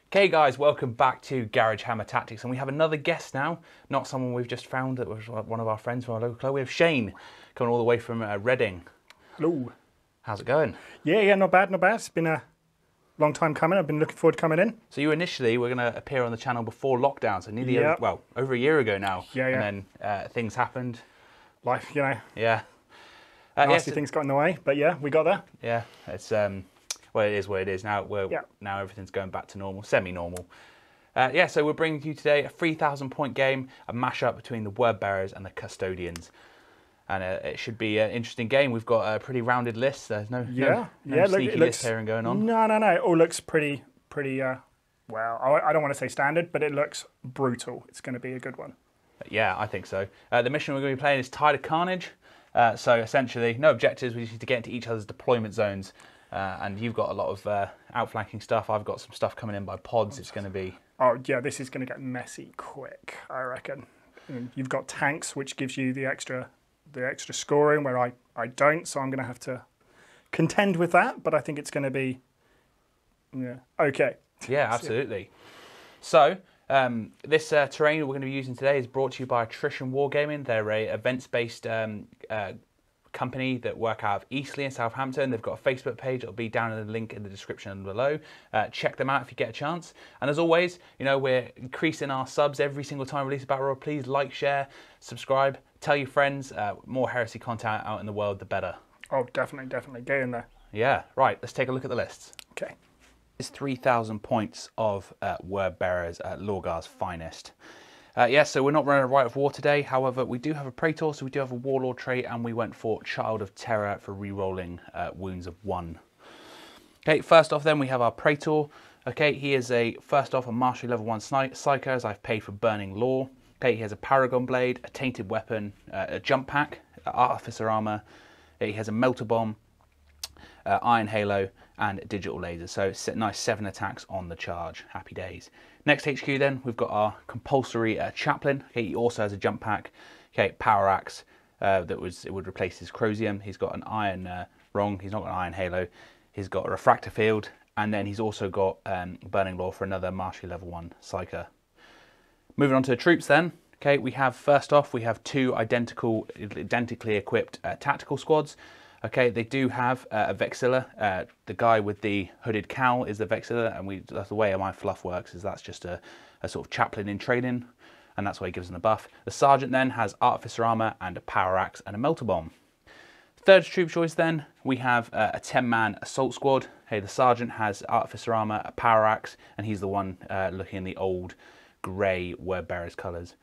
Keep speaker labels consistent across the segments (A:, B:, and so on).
A: Okay guys, welcome back to Garage Hammer Tactics, and we have another guest now, not someone we've just found, that was one of our friends from our local club. We have Shane, coming all the way from Reading.
B: Hello.
A: How's it going?
B: Yeah, not bad, not bad. It's been a long time coming. I've been looking forward to coming in.
A: So you initially were going to appear on the channel before lockdown, so nearly, over a year ago now.
B: Yeah.
A: And then things happened.
B: Life, you know.
A: Yeah.
B: Nasty things got in the way, but yeah, we got there.
A: Yeah, it's well, it is what it is now. Now everything's going back to normal, semi-normal. So we're bringing you today a 3,000-point game, a mashup between the Word Bearers and the Custodians, and it should be an interesting game. We've got a pretty rounded list. There's no sneaky list pairing going on.
B: No. It all looks pretty. Well, I don't want to say standard, but it looks brutal. It's going to be a good one.
A: Yeah, I think so. The mission we're going to be playing is Tide of Carnage. So essentially, no objectives. We just need to get into each other's deployment zones. And you've got a lot of outflanking stuff. I've got some stuff coming in by pods. It's going to be...
B: Oh, yeah, this is going to get messy quick, I reckon. And you've got tanks, which gives you the extra scoring, where I don't, so I'm going to have to contend with that. But I think it's going to be... Yeah, okay.
A: Yeah, absolutely. So, this terrain we're going to be using today is brought to you by Attrition Wargaming. They're a events-based... company that work out of Eastleigh in Southampton. They've got a Facebook page. It'll be down in the link in the description below. Check them out if you get a chance. And as always, you know, we're increasing our subs every single time we release a battle royale. Please like, share, subscribe, tell your friends. More heresy content out in the world, the better.
B: Oh, definitely. Get in there.
A: Yeah, right. Let's take a look at the lists.
B: Okay.
A: It's 3,000 points of Word Bearers at Lorgar's finest. So we're not running a Rite of War today. However, we do have a Praetor, so we do have a Warlord trait, and we went for Child of Terror for re-rolling wounds of 1. Okay, first off then we have our Praetor. Okay, he is first off a Mastery Level 1 Psyker, as I've paid for Burning Law. Okay, he has a Paragon Blade, a Tainted Weapon, a Jump Pack, Artificer Armor. He has a Melter Bomb, Iron Halo, and Digital Laser. So nice 7 attacks on the charge. Happy days. Next HQ then, we've got our compulsory Chaplain. Okay, he also has a Jump Pack. Okay, Power Axe, it would replace his Crozium. He's got an Iron, he's not got an Iron Halo. He's got a Refractor Field, and then he's also got Burning Law for another Mastery Level 1 Psyker. Moving on to the troops then. Okay, first off, we have 2 identically equipped tactical squads. Okay, they do have a Vexilla. The guy with the hooded cowl is the Vexilla, and that's the way my fluff works, is that's just a sort of chaplain in training, and that's why he gives them the buff. The Sergeant then has Artificer Armour and a Power Axe and a Melter Bomb. Third troop choice then, we have a 10-man assault squad. Hey, the Sergeant has Artificer Armour, a Power Axe, and he's the one looking in the old grey Word Bearers colours.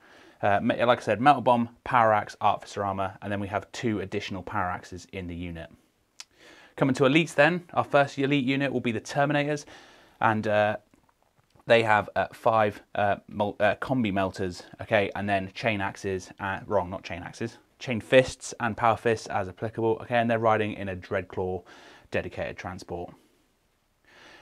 A: Like I said, Melter Bomb, Power Axe, Artificer Armour, and then we have 2 additional Power Axes in the unit. Coming to elites then, our first elite unit will be the Terminators, and they have 5 combi melters, okay, and then chain axes, not chain axes, chain fists and power fists as applicable, okay, and they're riding in a Dreadclaw dedicated transport.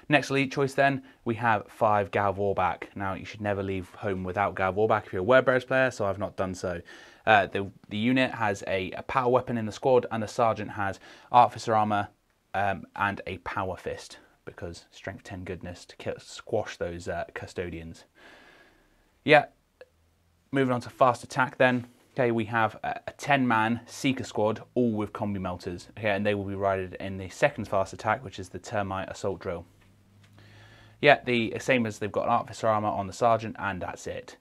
A: Next elite choice then, we have 5 Gav Warback. Now, you should never leave home without Gav Warback if you're a Word Bearers player, so I've not done so. The unit has a power weapon in the squad, and the Sergeant has Artificer Armour and a Power Fist, because Strength 10 goodness to squash those Custodians. Yeah, moving on to fast attack then. Okay, we have a 10-man Seeker squad, all with combi melters. Okay, and they will be ridden in the second fast attack, which is the Termite Assault Drill. Yeah, the same as they've got Artificer Armour on the Sergeant, and that's it.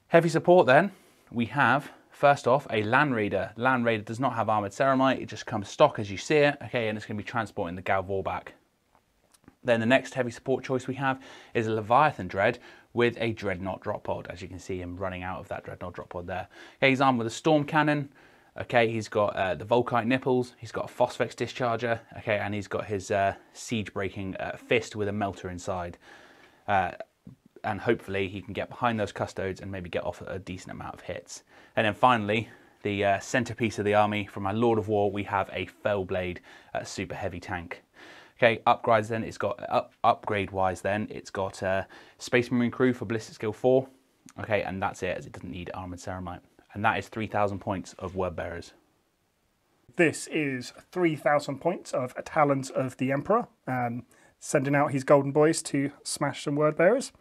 A: Heavy support then, we have, first off, a Land Raider. Land Raider does not have Armoured Ceramite, it just comes stock as you see it, okay, and it's going to be transporting the Gav Warback. Then the next heavy support choice we have is a Leviathan Dread with a Dreadnought drop pod, as you can see him running out of that Dreadnought drop pod there. Okay, he's armed with a Storm Cannon. Okay, he's got the Volkite nipples, he's got a Phosphex discharger, okay, and he's got his siege-breaking fist with a melter inside. And hopefully he can get behind those Custodes and maybe get off a decent amount of hits. And then finally, the centerpiece of the army, from my Lord of War, we have a Fellblade super heavy tank. Okay, upgrades then, it's got, upgrade-wise then, it's got Space Marine Crew for Ballistic Skill 4. Okay, and that's it, as it doesn't need Armoured Ceramite. And that is 3,000 points of Word Bearers.
B: This is 3,000 points of Talons of the Emperor. sending out his golden boys to smash some word bearers.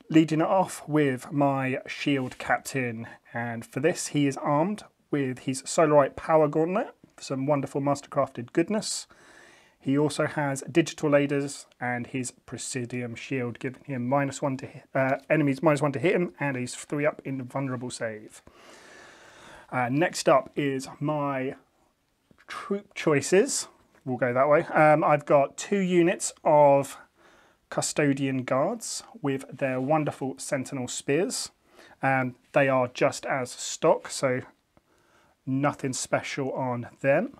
B: Leading it off with my shield captain, and for this he is armed with his Solarite Power Gauntlet, some wonderful mastercrafted goodness. He also has digital lasers and his Presidium shield, giving him -1 to hit, enemies -1 to hit him, and he's 3-up invulnerable save. Next up is my troop choices. We'll go that way. I've got 2 units of Custodian guards with their wonderful Sentinel spears. They are just as stock, so nothing special on them.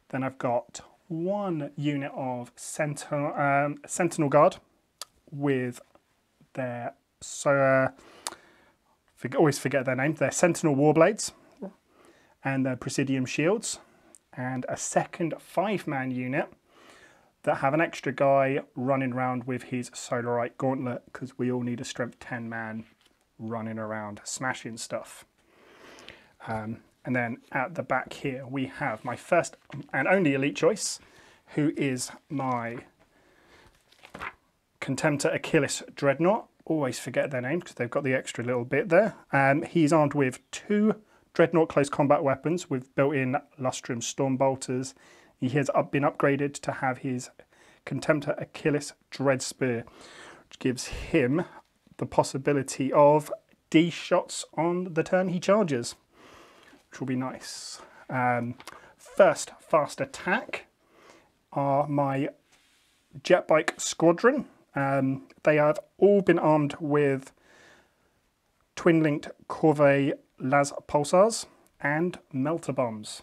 B: Then I've got 1 unit of Sentinel guard with their always forget their name. Their Sentinel Warblades and their Presidium shields, and a second 5-man unit that have an extra guy running around with his Solarite Gauntlet, because we all need a strength 10 man running around smashing stuff. And then at the back here we have my first and only elite choice, who is my Contemptor Achilles Dreadnought. Always forget their names because they've got the extra little bit there. He's armed with 2 Dreadnought close combat weapons with built-in Lustrum Storm Bolters. He has been upgraded to have his Contemptor Achilles Dread Spear, which gives him the possibility of D shots on the turn he charges, which will be nice. First fast attack are my Jet Bike Squadron. They have all been armed with twin-linked Corvée Las Pulsars and Melter Bombs,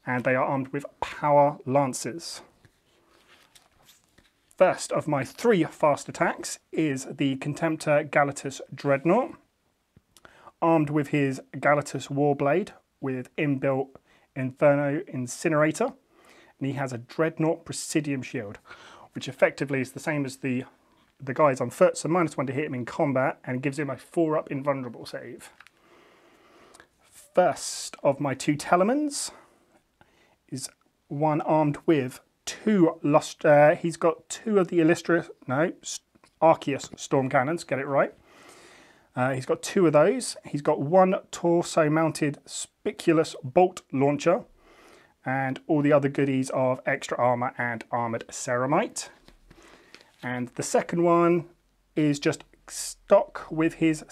B: and they are armed with Power Lances. First of my 3 fast attacks is the Contemptor Galatus Dreadnought, armed with his Galatus Warblade with inbuilt Inferno Incinerator, and he has a Dreadnought Presidium shield, which effectively is the same as the guys on foot, so -1 to hit him in combat, and gives him a 4-up invulnerable save. First of my 2 Telamons is one armed with 2 he's got 2 of the Arceus Storm Cannons, get it right. He's got 2 of those. He's got 1 torso-mounted Spiculous Bolt Launcher, and all the other goodies of extra armor and armored ceramite. And the second one is just stock with his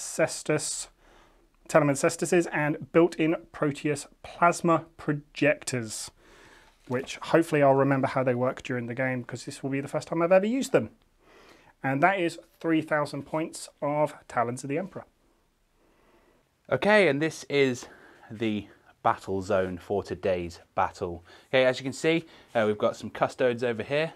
B: Teleman Cestuses and built-in Proteus Plasma Projectors, which hopefully I'll remember how they work during the game, because this will be the first time I've ever used them. And that is 3,000 points of Talons of the Emperor.
A: Okay, and this is the battle zone for today's battle. Okay, as you can see, we've got some Custodes over here,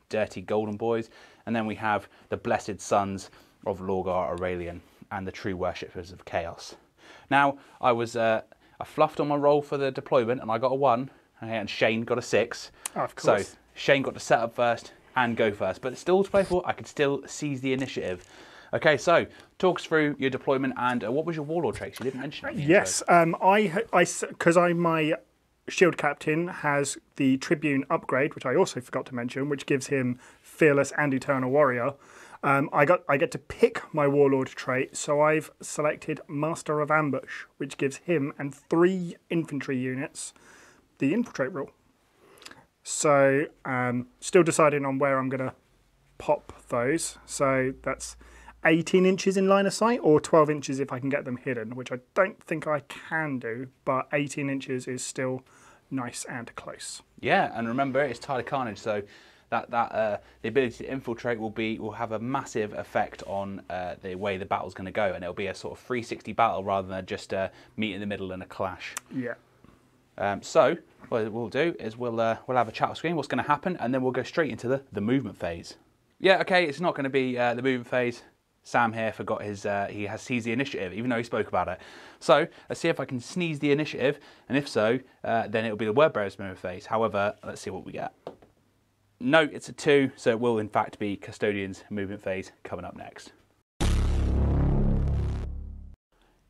A: dirty golden boys, and then we have the blessed sons of Lorgar Aurelian and the true worshippers of chaos. Now, I fluffed on my roll for the deployment and I got a 1, and Shane got a 6.
B: Oh, of course.
A: So Shane got to set up first and go first, but still to play for, I could still seize the initiative. Okay, so talk us through your deployment, and what was your Warlord traits? You didn't mention it.
B: Yes, because my shield captain has the Tribune upgrade, which I also forgot to mention, which gives him Fearless and Eternal Warrior. I get to pick my Warlord trait, so I've selected Master of Ambush, which gives him and 3 infantry units the infiltrate rule. So still deciding on where I'm going to pop those. So that's 18 inches in line of sight, or 12 inches if I can get them hidden, which I don't think I can do, but 18 inches is still nice and close.
A: Yeah, and remember, it's Tide of Carnage, so the ability to infiltrate will have a massive effect on the way the battle's going to go, and it'll be a sort of 360 battle rather than just meet in the middle in a clash.
B: Yeah.
A: So what we'll do is we'll have a chat off screen, what's going to happen, and then we'll go straight into the movement phase. Yeah, okay, it's not going to be the movement phase. Sam here forgot he has seized the initiative, even though he spoke about it. So let's see if I can sneeze the initiative, and if so, then it'll be the word bearer's movement phase. However, let's see what we get. No, it's a 2, so it will in fact be Custodians movement phase coming up next.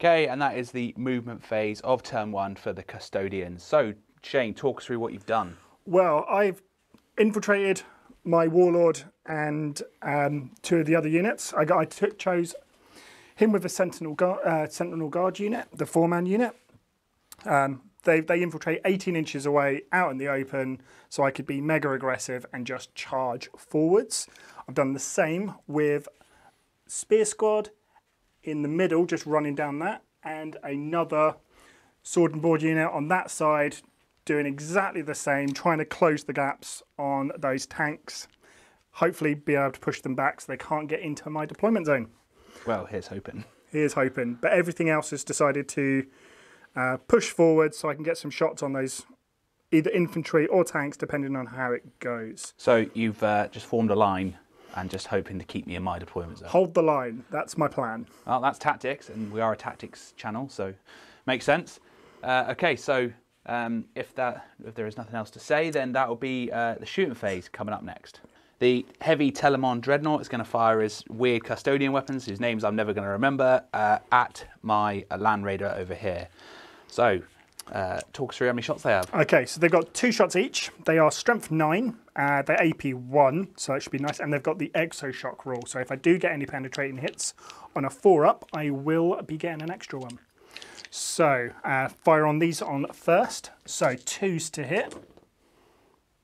A: Okay, and that is the movement phase of turn 1 for the Custodians. So Shane, talk us through what you've done.
B: Well, I've infiltrated my Warlord and 2 of the other units. I chose him with a Sentinel Guard unit, the 4-man unit. They infiltrate 18 inches away out in the open, so I could be mega aggressive and just charge forwards. I've done the same with Spear Squad in the middle, just running down that, and another Sword and Board unit on that side, doing exactly the same, trying to close the gaps on those tanks. Hopefully be able to push them back so they can't get into my deployment zone.
A: Well, here's hoping.
B: Here's hoping. But everything else has decided to push forward so I can get some shots on those either infantry or tanks, depending on how it goes.
A: So you've just formed a line and just hoping to keep me in my deployment zone.
B: Hold the line. That's my plan.
A: Well, that's tactics, and we are a tactics channel, so makes sense. Okay, so if there is nothing else to say, then that will be the shooting phase coming up next. The heavy Telamon Dreadnought is going to fire his weird custodian weapons, whose names I'm never going to remember, at my Land Raider over here. So, talk us through how many shots they have. Okay,
B: so they've got 2 shots each. They are Strength 9, they're AP 1, so that should be nice. And they've got the Exo Shock rule, so if I do get any penetrating hits on a 4-up, I will be getting an extra one. So, fire on these on first. So, 2s to hit.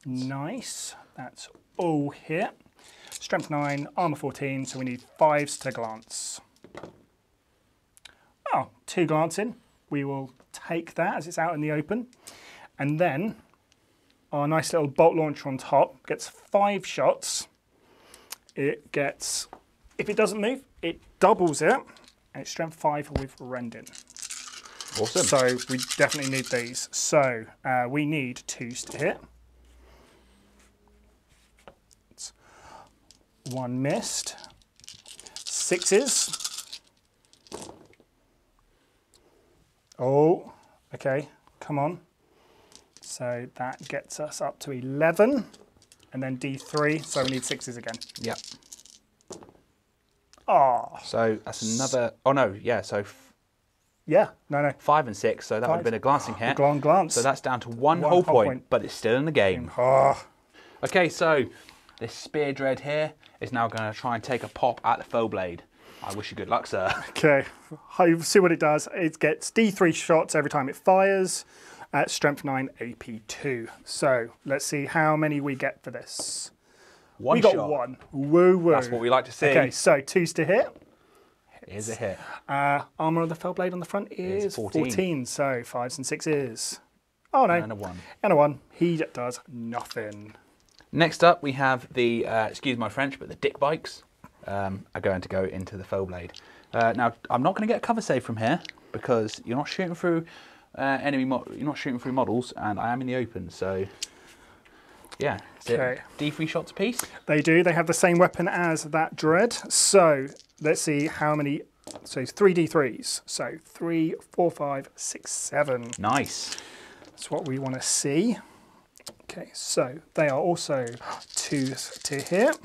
B: Nice. That's all hit. Strength 9, Armor 14, so we need 5s to glance. Oh, 2 glancing. We will take that as it's out in the open. And then our nice little bolt launcher on top gets 5 shots. It gets, if it doesn't move, it doubles it. And it's Strength 5 with Rending.
A: Awesome.
B: So we definitely need these. So we need 2s to hit. It's 1 missed. 6s. Oh, okay, come on. So that gets us up to 11. And then D3, so we need 6s again.
A: Yep.
B: Oh.
A: So that's another, oh no, yeah, so
B: yeah, no.
A: 5 and 6, so that would have been a glancing hit.
B: Glance.
A: So that's down to one whole point, but it's still in the game.
B: Oh.
A: Okay, so this Spear Dread here is now going to try and take a pop at the foe blade. I wish you good luck, sir.
B: Okay, see what it does. It gets D3 shots every time it fires at Strength 9, AP 2. So let's see how many we get for this.
A: We got
B: 1. Woo woo.
A: That's what we like to see.
B: Okay, so 2s to hit.
A: Here's a hit.
B: Armour of the fell blade on the front is 14. So 5s and 6s. Oh no.
A: And a 1.
B: And a 1. He does nothing.
A: Next up, we have the, excuse my French, but the dick bikes are going to go into the foe blade. Now, I'm not going to get a cover save from here because you're not shooting through you're not shooting through models, and I am in the open. So, yeah.
B: Okay.
A: D3 shots apiece.
B: They do. They have the same weapon as that Dread. So let's see how many. So 3d3s. So 3, 4, 5, 6, 7.
A: Nice.
B: That's what we want to see. Okay, so they are also 2s to hit.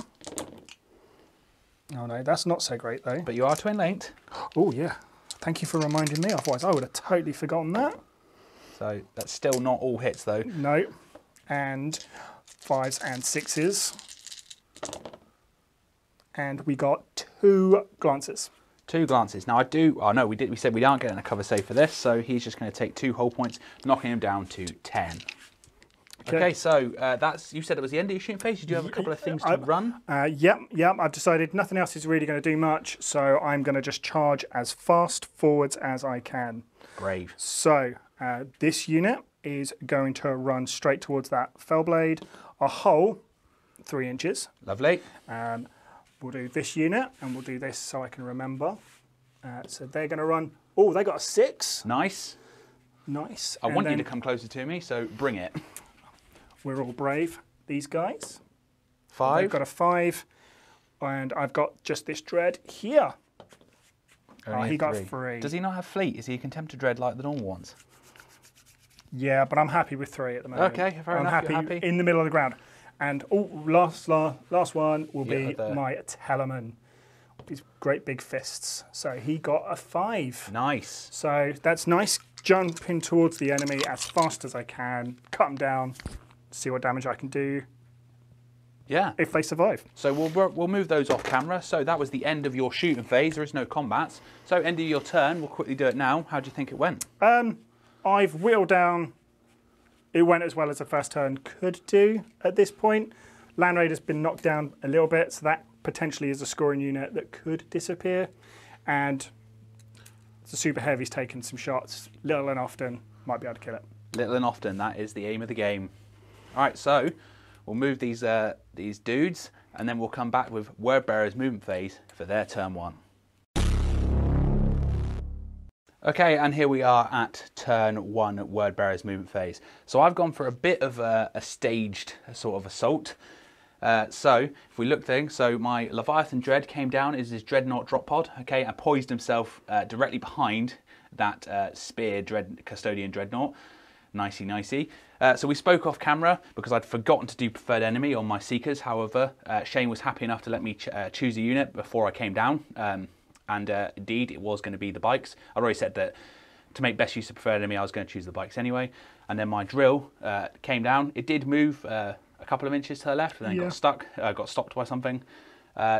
B: Oh no, that's not so great though.
A: But you are twin linked.
B: Oh yeah. Thank you for reminding me. Otherwise, I would have totally forgotten that.
A: So that's still not all hits though.
B: No. And 5s and 6s. And we got 2 glances.
A: 2 glances. Now I do. Oh no, we said we aren't getting a cover save for this, so he's just going to take 2 whole points, knocking him down to 10. Okay, so that's. You said it was the end of your shooting phase. Did you have a couple of things to run?
B: Yep. I've decided nothing else is really going to do much, so I'm going to just charge as fast forwards as I can.
A: Brave.
B: So this unit is going to run straight towards that fell blade, a hole 3 inches.
A: Lovely.
B: We'll do this unit, and we'll do this so I can remember. So they're going to run. Oh, they got a 6.
A: Nice.
B: Nice.
A: I want you to come closer to me, so bring it.
B: We're all brave. These guys.
A: 5.
B: They've got a 5, and I've got just this Dread here. He got 3.
A: Does he not have fleet? Is he a Contemptor Dread like the normal ones?
B: Yeah, but I'm happy with 3 at the moment.
A: Okay, fair enough.
B: I'm happy in the middle of the ground. And last one will be my Teleman. These great big fists. So he got a 5.
A: Nice.
B: So that's nice. Jumping towards the enemy as fast as I can. Cut them down. See what damage I can do.
A: Yeah.
B: if they survive.
A: So we'll move those off camera. So that was the end of your shooting phase. There is no combats. So end of your turn. We'll quickly do it now. How do you think it went?
B: I've whittled down. It went as well as the first turn could do at this point. Land Raider's been knocked down a little bit, so that potentially is a scoring unit that could disappear. And the Super Heavy's taken some shots, little and often, might be able to kill it.
A: Little and often, that is the aim of the game. All right, so we'll move these dudes, and then we'll come back with Word Bearer's movement phase for their turn 1. Okay, and here we are at turn 1 Word Bearer's movement phase. So I've gone for a bit of a staged sort of assault. So if we look there, so my Leviathan Dread came down as his Dreadnought drop pod, okay, and poised himself directly behind that Spear Custodian Dreadnought. Nicey, nicey. So we spoke off camera because I'd forgotten to do preferred enemy on my Seekers. However, Shane was happy enough to let me choose a unit before I came down. And indeed, it was going to be the bikes. I'd already said that to make best use of preferred enemy, I was going to choose the bikes anyway. And then my drill came down. It did move a couple of inches to the left, and then got stopped by something.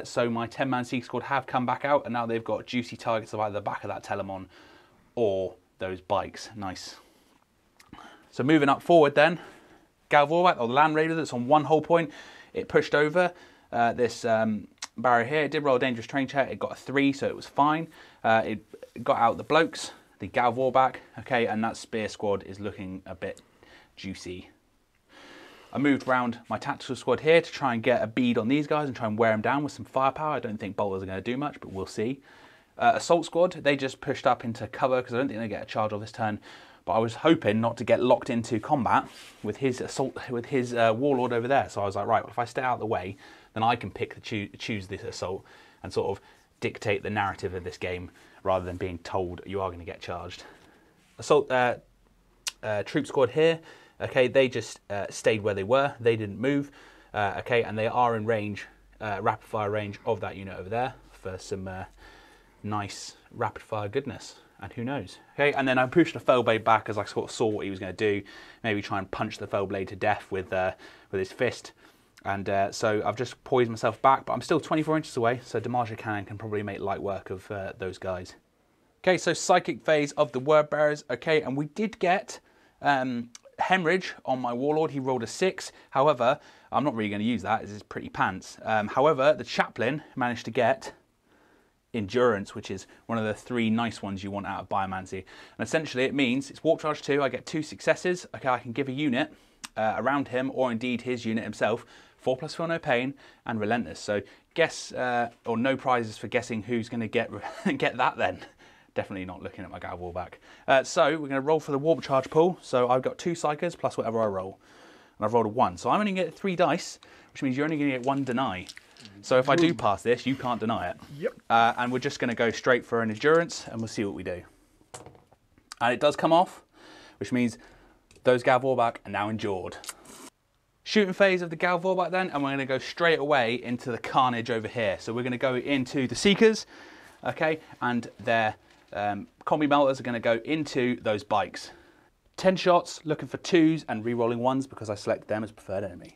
A: So my 10-man Seeker squad have come back out, and now they've got juicy targets of either the back of that Telamon or those bikes. Nice. So moving up forward then, Galvorback, or the Land Raider that's on one whole point, it pushed over this barrier here. It did roll a dangerous terrain check. It got a 3, so it was fine. It got out the blokes, the Galvorback, okay, and that Spear squad is looking a bit juicy. I moved around my tactical squad here to try and get a bead on these guys and try and wear them down with some firepower. I don't think bolters are going to do much, but we'll see. Assault squad, they just pushed up into cover because I don't think they get a charge on this turn. But I was hoping not to get locked into combat with his Warlord over there. So I was like, right, well, if I stay out of the way, then I can choose this assault and sort of dictate the narrative of this game rather than being told you are going to get charged. Assault troop squad here, okay, they just stayed where they were. They didn't move, okay, and they are in range, rapid fire range of that unit over there for some nice rapid fire goodness. And who knows? Okay, and then I pushed the Fellblade back as I sort of saw what he was going to do. Maybe try and punch the Fellblade to death with his fist. And so I've just poised myself back, but I'm still 24 inches away, so Demolisher Cannon can probably make light work of those guys. Okay, so Psychic phase of the Word Bearers. Okay, and we did get Hemorrhage on my Warlord. He rolled a 6. However, I'm not really going to use that, it's pretty pants. However, the Chaplain managed to get Endurance, which is one of the 3 nice ones you want out of Biomancy. And essentially it means it's Warp Charge 2, I get 2 successes. Okay, I can give a unit around him, or indeed his unit himself, 4+ Feel No Pain and Relentless. So guess, or no prizes for guessing who's going to get that then. Definitely not looking at my Galvorback. So we're going to roll for the Warp Charge pool. So I've got 2 Psychers plus whatever I roll. And I've rolled a 1. So I'm only going to get 3 dice, which means you're only going to get 1 deny. So if I do pass this, you can't deny it.
B: Yep.
A: And we're just going to go straight for an Endurance, and we'll see what we do. And it does come off, which means those Galvorback are now endured. Shooting phase of the Galvorback then, and we're going to go straight away into the carnage over here. So we're going to go into the Seekers, okay, and their combi melters are going to go into those bikes. 10 shots, looking for 2s and re-rolling 1s because I selected them as preferred enemy.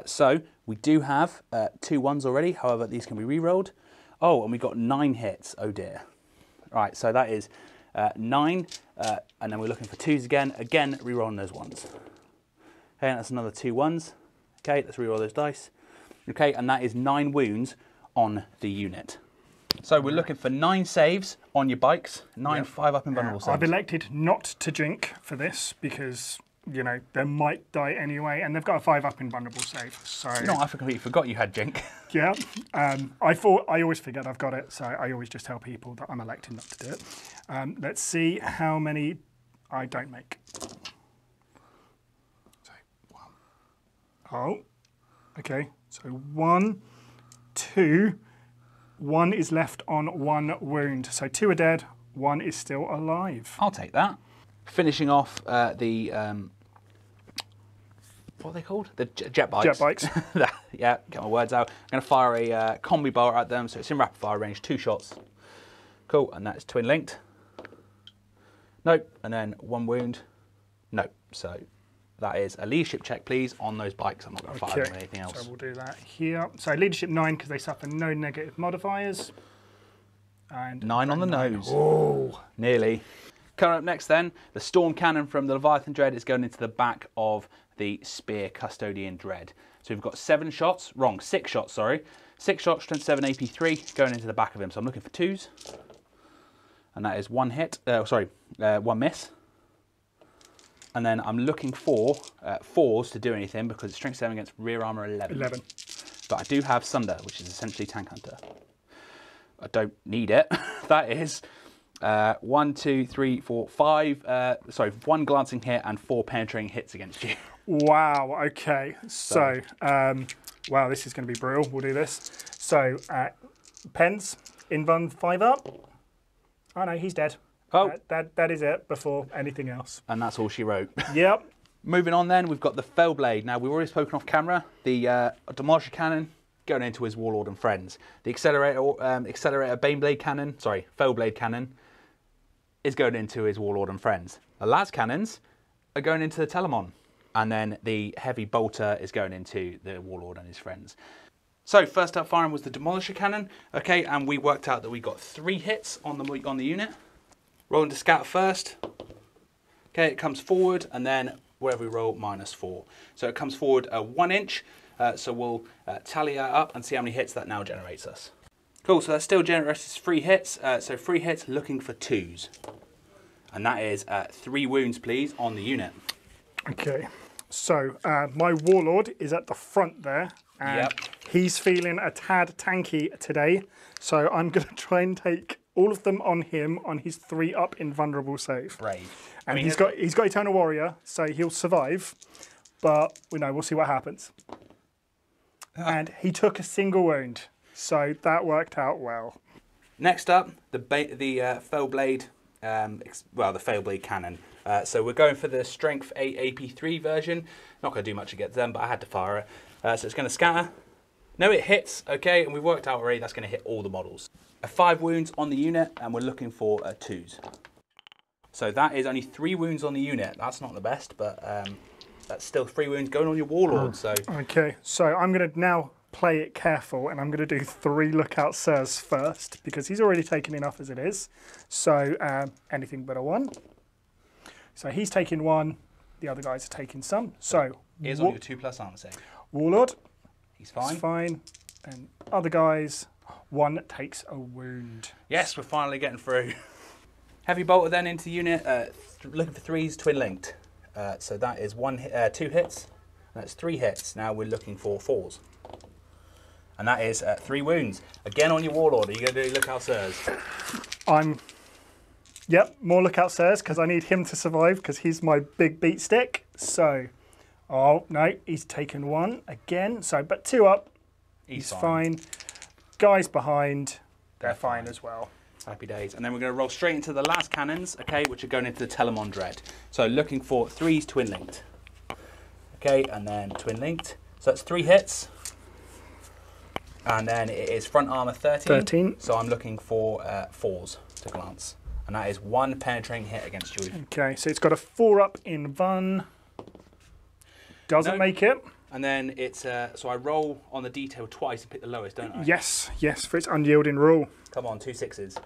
A: So we do have 2 1s already, however these can be re-rolled. Oh, and we got 9 hits, oh dear. Right, so that is 9, and then we're looking for 2s again re-rolling those 1s. Okay, and that's another 2 1s. Okay, let's re-roll those dice. Okay, and that is 9 wounds on the unit. So we're looking for 9 saves on your bikes, 9 5-up invulnerable saves.
B: I've elected not to drink for this because, you know, they might die anyway, and they've got a 5-up invulnerable save. So
A: no, I completely forgot you had Jink.
B: Yeah, I always figured I've got it, so I always just tell people that I'm electing not to do it. Let's see how many I don't make. So 1. Oh, okay. So 1, 2. 1 is left on 1 wound. So 2 are dead, 1 is still alive.
A: I'll take that. Finishing off the what are they called? The jet bikes.
B: Jet bikes.
A: Yeah, get my words out. I'm going to fire a combi bolt at them, so it's in rapid fire range, 2 shots. Cool, and that's twin linked. Nope, and then 1 wound. Nope, so that is a leadership check, please, on those bikes. I'm not going to fire them or anything else.
B: So we'll do that here. So leadership 9 because they suffer no negative modifiers. And
A: 9 on the nose.
B: Oh,
A: nearly. Coming up next then, the Storm Cannon from the Leviathan Dread is going into the back of the Spear Custodian Dread. So we've got 6 shots, sorry. 6 shots, strength 7 AP3 going into the back of him. So I'm looking for 2s. And that is 1 hit, 1 miss. And then I'm looking for 4s to do anything because it's strength 7 against rear armor 11. But I do have Sunder, which is essentially Tank Hunter. I don't need it. That is 1, 2, 3, 4, 5. 1 glancing hit and 4 penetrating hits against you.
B: Wow, okay. So, wow, this is going to be brutal. We'll do this. So, Pens, Invun 5 up. Oh no, he's dead.
A: Oh.
B: That is it before anything else.
A: And that's all she wrote.
B: Yep.
A: Moving on then, we've got the Fellblade. Now, we've already spoken off camera. The Demolisher Cannon going into his Warlord and friends. The Accelerator Baneblade Cannon, Fellblade Cannon is going into his Warlord and friends. The Las Cannons are going into the Telamon. And then the Heavy Bolter is going into the Warlord and his friends. So first up firing was the Demolisher Cannon, okay, and we worked out that we got 3 hits on the unit. Rolling to scatter first. Okay, it comes forward, and then wherever we roll, -4. So it comes forward 1 inch. So we'll tally that up and see how many hits that now generates us. Cool. So that still generates us 3 hits. So 3 hits, looking for 2s, and that is 3 wounds, please, on the unit.
B: Okay. So my Warlord is at the front there, and he's feeling a tad tanky today. So I'm going to try and take all of them on him on his 3 up invulnerable save.
A: Brave.
B: And he's got Eternal Warrior, so he'll survive. But we'll see what happens. And he took a single wound, so that worked out well.
A: Next up, the Fellblade, the Fellblade Cannon. So we're going for the Strength 8 AP3 version. Not going to do much against them, but I had to fire it. So it's going to scatter. No, it hits, okay, and we've worked out already that's going to hit all the models. 5 wounds on the unit, and we're looking for 2s. So that is only 3 wounds on the unit. That's not the best, but that's still 3 wounds going on your Warlord. So
B: okay, so I'm going to now play it careful, and I'm going to do 3 lookout sirs first, because he's already taken enough as it is. So anything but a 1. So he's taking 1, the other guys are taking some. So
A: here's on your 2+ armor save.
B: Warlord.
A: He's fine.
B: He's fine. And other guys, 1 takes a wound.
A: Yes, we're finally getting through. Heavy Bolter then into the unit, looking for 3s, twin linked. So that is 2 hits. That's 3 hits. Now we're looking for 4s. And that is 3 wounds. Again on your Warlord. Are you going to do lookout sirs?
B: Yep, more lookout sirs because I need him to survive because he's my big beat stick. So, oh no, he's taken 1 again. So, but 2 up. He's fine. Guys behind, they're fine as well.
A: Happy days. And then we're going to roll straight into the last cannons, okay, which are going into the Telamon Dread. So looking for 3s twin linked. Okay, and then twin linked. So that's 3 hits. And then it is front armor 13. So I'm looking for 4s to glance. And that is 1 penetrating hit against you.
B: Okay, so it's got a 4 up in Vun. Doesn't make it.
A: And then it's, so I roll on the detail twice to pick the lowest, don't I?
B: Yes, for its unyielding rule.
A: Come on, 2 6s.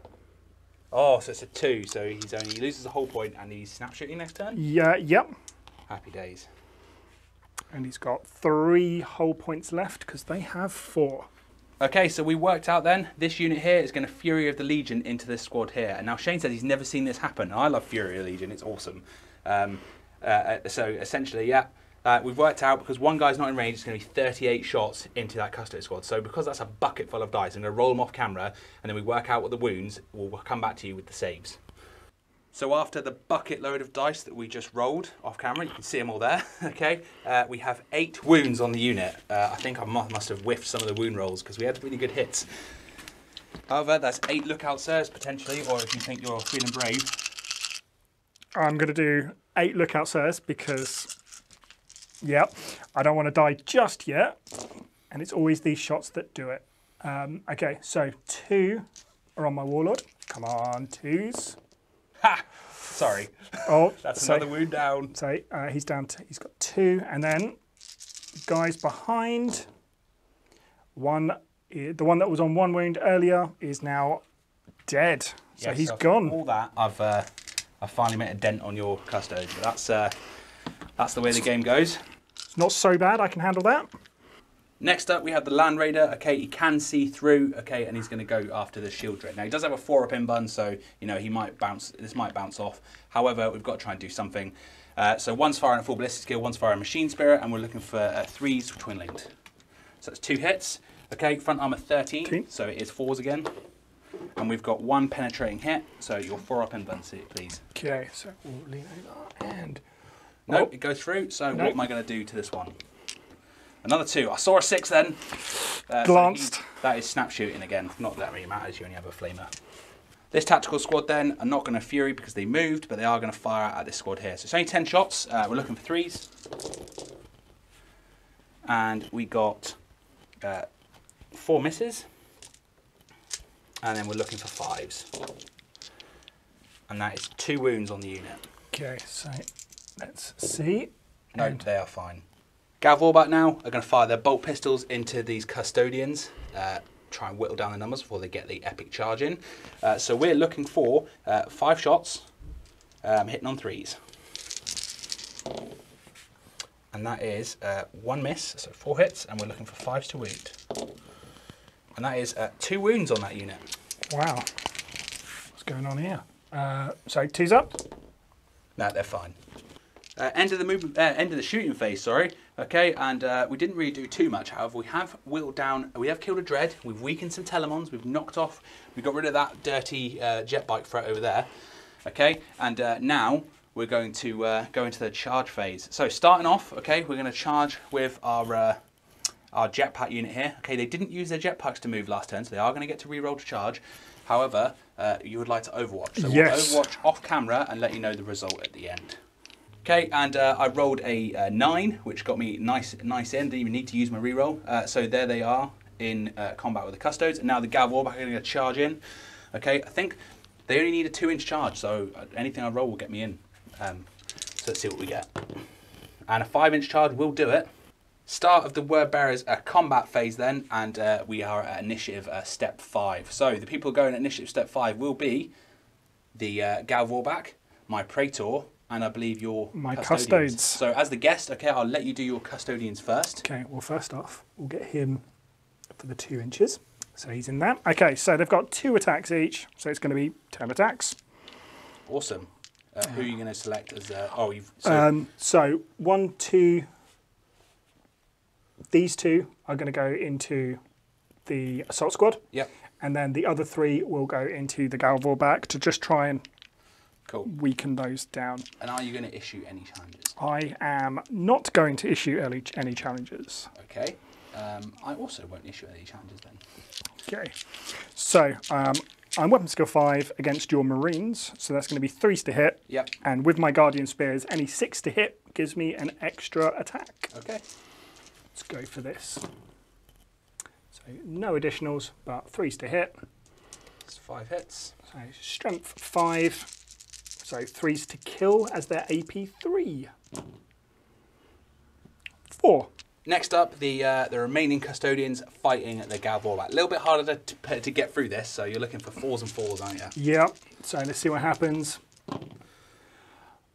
A: Oh, so it's a 2, so he loses a whole point and he's snap shooting next turn?
B: Yeah, yep.
A: Happy days.
B: And he's got 3 whole points left because they have 4.
A: Okay, so we worked out then, this unit here is going to Fury of the Legion into this squad here. And now Shane says he's never seen this happen. I love Fury of the Legion, it's awesome. So essentially, yeah, we've worked out because one guy's not in range, it's going to be 38 shots into that Custodian squad. So because that's a bucket full of dice, I'm going to roll them off camera and then we work out what the wounds, we'll come back to you with the saves. So after the bucket load of dice that we just rolled off camera, you can see them all there, okay? We have 8 wounds on the unit. I think I must have whiffed some of the wound rolls because we had really good hits. However, that's 8 lookout sirs potentially, or if you think you're feeling brave.
B: I'm going to do 8 lookout sirs because, yep, I don't want to die just yet. And it's always these shots that do it. Okay, so 2 are on my Warlord. Come on, 2s.
A: Ha! sorry.
B: Oh,
A: That's another wound down.
B: So he's down to, he's got 2, and then guys behind, the one that was on 1 wound earlier is now dead. So
A: Yeah,
B: he's
A: so
B: gone.
A: All that, I've finally made a dent on your Custodes. But that's the way the game goes.
B: It's not so bad, I can handle that.
A: Next up, we have the Land Raider. Okay, he can see through. Okay, and he's going to go after the Shield Dread. Now he does have a 4-up in bun, so you know he might bounce. This might bounce off. However, we've got to try and do something. So one's firing at full ballistic skill, one's firing Machine Spirit, and we're looking for 3s twin linked. So that's 2 hits. Okay, front armor 13, so it is 4s again. And we've got 1 penetrating hit, so your 4-up in bun, please.
B: Okay, so we'll lean over and.
A: No, it goes through. So what am I going to do to this one? Another 2. I saw a 6 then.
B: Glanced.
A: So that is snap shooting again. Not that really matters, you only have a flamer. This tactical squad then are not going to Fury because they moved, but they are going to fire at this squad here. So it's only 10 shots. We're looking for 3s. And we got 4 misses. And then we're looking for 5s. And that is 2 wounds on the unit.
B: Okay, so let's see.
A: No, they are fine. Gav Warback now are going to fire their bolt pistols into these Custodians, try and whittle down the numbers before they get the epic charge in. So we're looking for 5 shots, hitting on 3s. And that is 1 miss, so 4 hits, and we're looking for 5s to wound. And that is 2 wounds on that unit.
B: Wow. What's going on here? So 2's up?
A: No, they're fine. End of the shooting phase, sorry. Okay, and we didn't really do too much. However, we have whittled down. We have killed a Dread. We've weakened some Telamons. We've knocked off. We got rid of that dirty jet bike threat over there. Okay, and now we're going to go into the charge phase. So starting off, okay, we're going to charge with our jetpack unit here. Okay, they didn't use their jetpacks to move last turn, so they are going to get to reroll to charge. However, you would like to Overwatch. So
B: yes.
A: We'll Overwatch off camera and let you know the result at the end. Okay, and I rolled a 9, which got me nice in. Didn't even need to use my reroll. So there they are in combat with the Custodes. And now the Gav Warback are going to charge in. Okay, I think they only need a 2-inch charge, so anything I roll will get me in. So let's see what we get. And a 5-inch charge will do it. Start of the Word Bearers combat phase then, and we are at initiative step 5. So the people going at initiative step 5 will be the Gav Warback, my Praetor, and I believe your
B: my
A: Custodians.
B: Custodes.
A: So as the guest, okay, I'll let you do your Custodians first.
B: Okay, well first off, we'll get him for the 2 inches. So he's in that. Okay, so they've got 2 attacks each, so it's going to be 10 attacks.
A: Awesome. Who are you going to select as?
B: So 1, 2. These 2 are going to go into the assault squad.
A: Yep.
B: And then the other 3 will go into the Gav Warback to just try and weaken those down.
A: And are you going to issue any challenges?
B: I am not going to issue any challenges.
A: Okay. I also won't issue any challenges then.
B: Okay. So I'm weapon skill 5 against your Marines, so that's going to be 3s to hit.
A: Yep.
B: And with my Guardian Spears, any 6 to hit gives me an extra attack.
A: Okay.
B: Let's go for this. So no additionals, but 3s to hit.
A: It's 5 hits.
B: So strength 5. So 3s to kill as their AP 3. 4.
A: Next up, the remaining Custodians fighting at the Gav Warback. A little bit harder to get through this, so you're looking for 4s and 4s, aren't you?
B: Yeah. So let's see what happens.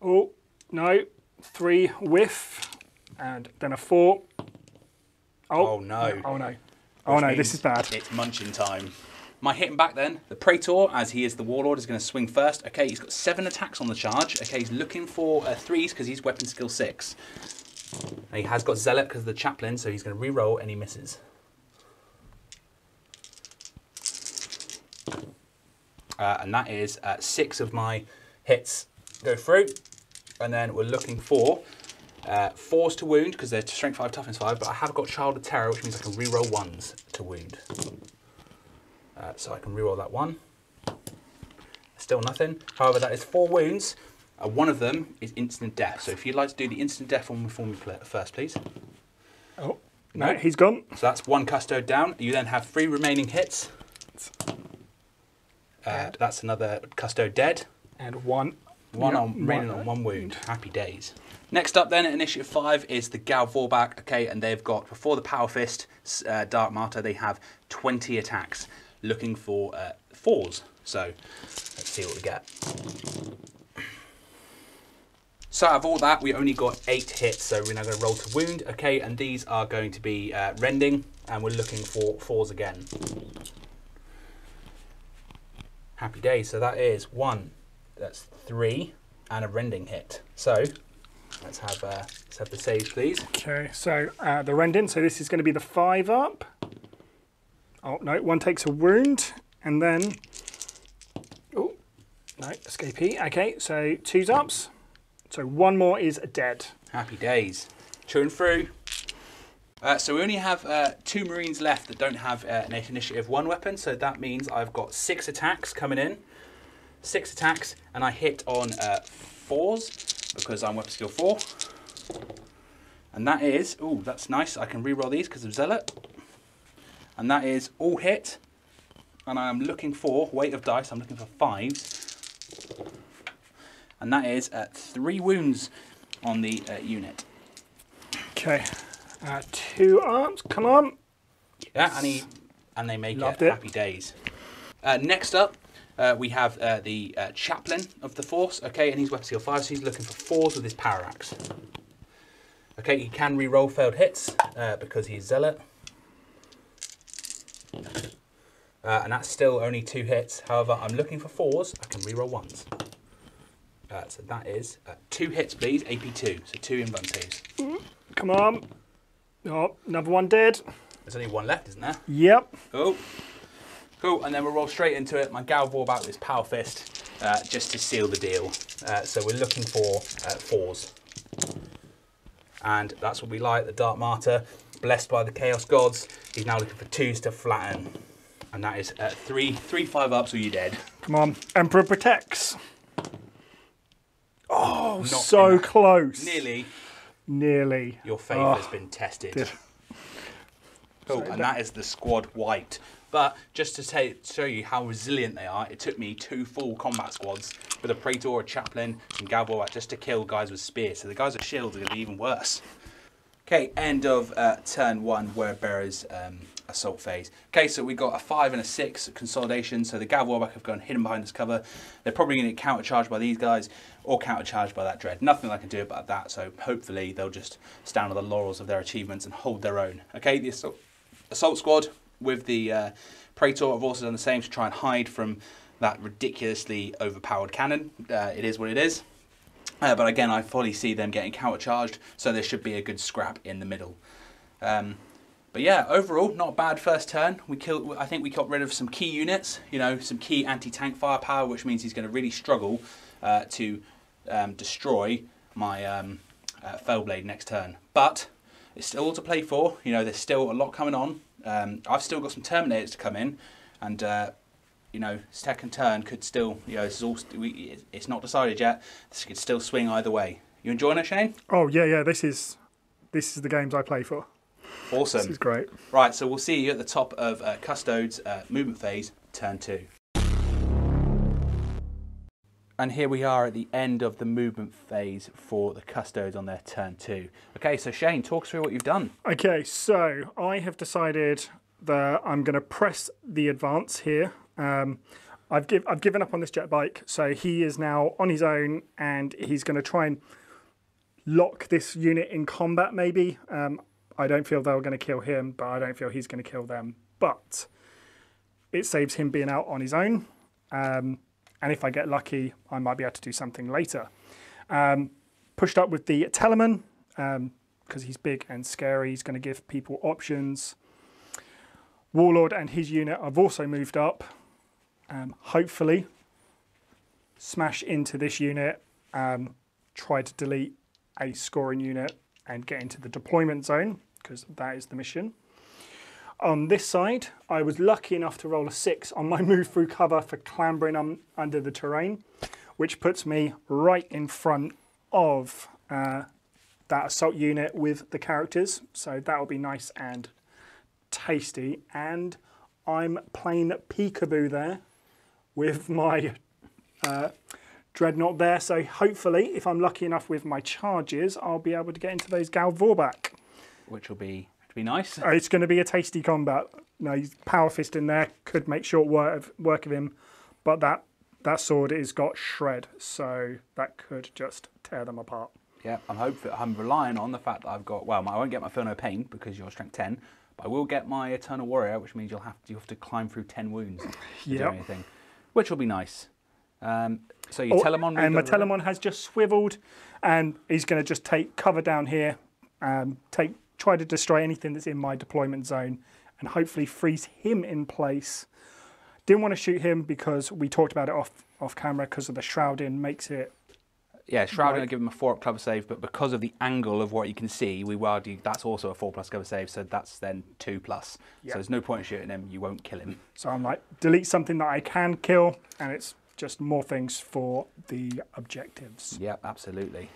B: Oh, no. 3 whiff, and then a 4.
A: Oh no.
B: Oh no. Oh no, this is bad.
A: It's munching time. My hitting back then, the Praetor, as he is the Warlord, is going to swing first. Okay, he's got 7 attacks on the charge. Okay, he's looking for 3s because he's weapon skill 6. And he has got Zealot because of the Chaplain, so he's going to re-roll and he misses. And that is 6 of my hits go through. And then we're looking for 4s to wound because they're strength 5, toughness 5, but I have got Child of Terror, which means I can re-roll 1s to wound. So I can re-roll that 1. Still nothing. However, that is 4 wounds. One of them is instant death. So if you'd like to do the instant death one for me first, please.
B: Oh, no, he's gone.
A: So that's 1 Custode down. You then have 3 remaining hits. That's another Custode dead.
B: And 1
A: Raining on 1 wound. Happy days. Next up then at Initiative 5 is the Gal Vorbak. Okay, and they've got, before the Power Fist, Dark Martyr, they have 20 attacks, looking for 4s. So, let's see what we get. So out of all that, we only got 8 hits, so we're now going to roll to wound. Okay, and these are going to be rending, and we're looking for 4s again. Happy days, so that is 1, that's 3, and a rending hit. So, let's have the saves, please.
B: Okay, so the rending, so this is going to be the 5 up. Oh, no, 1 takes a wound, and then, oh, no, escapee. Okay, so 2's ups. So 1 more is dead.
A: Happy days. Chewing through. So we only have 2 Marines left that don't have an Initiative 1 weapon, so that means I've got 6 attacks coming in. 6 attacks, and I hit on 4s, because I'm weapon skill 4. And that is, ooh, that's nice. I can reroll these because of Zealot. And that is all hit. And I am looking for, weight of dice, I'm looking for 5s. And that is 3 wounds on the unit.
B: Okay, 2 arms, come on.
A: Yeah, and they make
B: Loved
A: it
B: it.
A: happy days. Next up, we have the Chaplain of the Force. Okay, and he's weapon skill 5, so he's looking for 4s with his Power Axe. Okay, he can re-roll failed hits because he's Zealot. And that's still only 2 hits. However, I'm looking for 4s. I can re-roll 1s. So that is 2 hits, please. AP 2. So 2 in run saves.
B: Come on. Oh, another 1 dead.
A: There's only 1 left, isn't there?
B: Yep.
A: Cool. Cool. And then we'll roll straight into it. My Gal Vorbak with his Power Fist just to seal the deal. So we're looking for 4s. And that's what we like. The Dark Martyr, blessed by the Chaos Gods. He's now looking for 2s to flatten. And that is 3 5-ups or you're dead.
B: Come on. Emperor protects. Oh,
A: Not
B: so
A: enough.
B: close.
A: Nearly.
B: Nearly.
A: Your faith has been tested. Cool, and that is the squad wiped. But just to show you how resilient they are, it took me 2 full combat squads with a Praetor, a Chaplain, and Gal Vorbak just to kill guys with spears. So the guys with shields are going to be even worse. Okay, end of turn 1, Word Bearer's assault phase. Okay, so we got a 5 and a 6 consolidation. So the Gal Vorbak have gone hidden behind this cover. They're probably going to get countercharged by these guys or countercharged by that Dread. Nothing I can do about that. So hopefully they'll just stand on the laurels of their achievements and hold their own. Okay, the assault squad with the Praetor have also done the same to try and hide from that ridiculously overpowered cannon. It is what it is. But again, I fully see them getting countercharged, so there should be a good scrap in the middle. But yeah, overall, not a bad first turn. I think we got rid of some key units, you know, some key anti-tank firepower, which means he's going to really struggle to destroy my Fellblade next turn. But it's still all to play for. You know, there's still a lot coming on. I've still got some Terminators to come in, and you know, second turn could still, you know, this is all it's not decided yet. This could still swing either way. You enjoying it, Shane?
B: Oh yeah, this is the games I play for.
A: Awesome.
B: This is great.
A: Right, so we'll see you at the top of Custodes movement phase, turn 2. And here we are at the end of the movement phase for the Custodes on their turn 2. Okay, so Shane, talk us through what you've done.
B: Okay, so I have decided that I'm going to press the advance here. I've given up on this jet bike, so he is now on his own, and he's going to try and lock this unit in combat. Maybe I don't feel they're going to kill him, but I don't feel he's going to kill them. But it saves him being out on his own. And if I get lucky, I might be able to do something later. Pushed up with the Teleman, because he's big and scary. He's going to give people options. Warlord and his unit have also moved up. Hopefully, smash into this unit, try to delete a scoring unit and get into the deployment zone, because that is the mission. On this side, I was lucky enough to roll a 6 on my move through cover for clambering under the terrain, which puts me right in front of that assault unit with the characters. So that will be nice and tasty. And I'm playing peekaboo there with my Dreadnought there. So hopefully, if I'm lucky enough with my charges, I'll be able to get into those Gal Vorbak.
A: Which will be nice.
B: It's going to be a tasty combat. No, he's Power Fist in there could make short work of him, but that sword has got shred, so that could just tear them apart.
A: Yeah, I'm relying on the fact that I've got, well, I won't get my Feel No Pain because you're strength 10, but I will get my Eternal Warrior, which means you have to climb through 10 wounds to do anything, which will be nice. So your Telamon...
B: And my Telamon has just swiveled, and he's going to just take cover down here, try to destroy anything that's in my deployment zone, and hopefully freeze him in place. Didn't want to shoot him because we talked about it off camera because of the shrouding makes it...
A: Yeah, shrouding will give him a 4-up cover save, but because of the angle of what you can see, we will argue that's also a 4+ cover save, so that's then 2+. Yep. So there's no point in shooting him, you won't kill him.
B: So I'm like, delete something that I can kill, and it's just more things for the objectives.
A: Yeah, absolutely.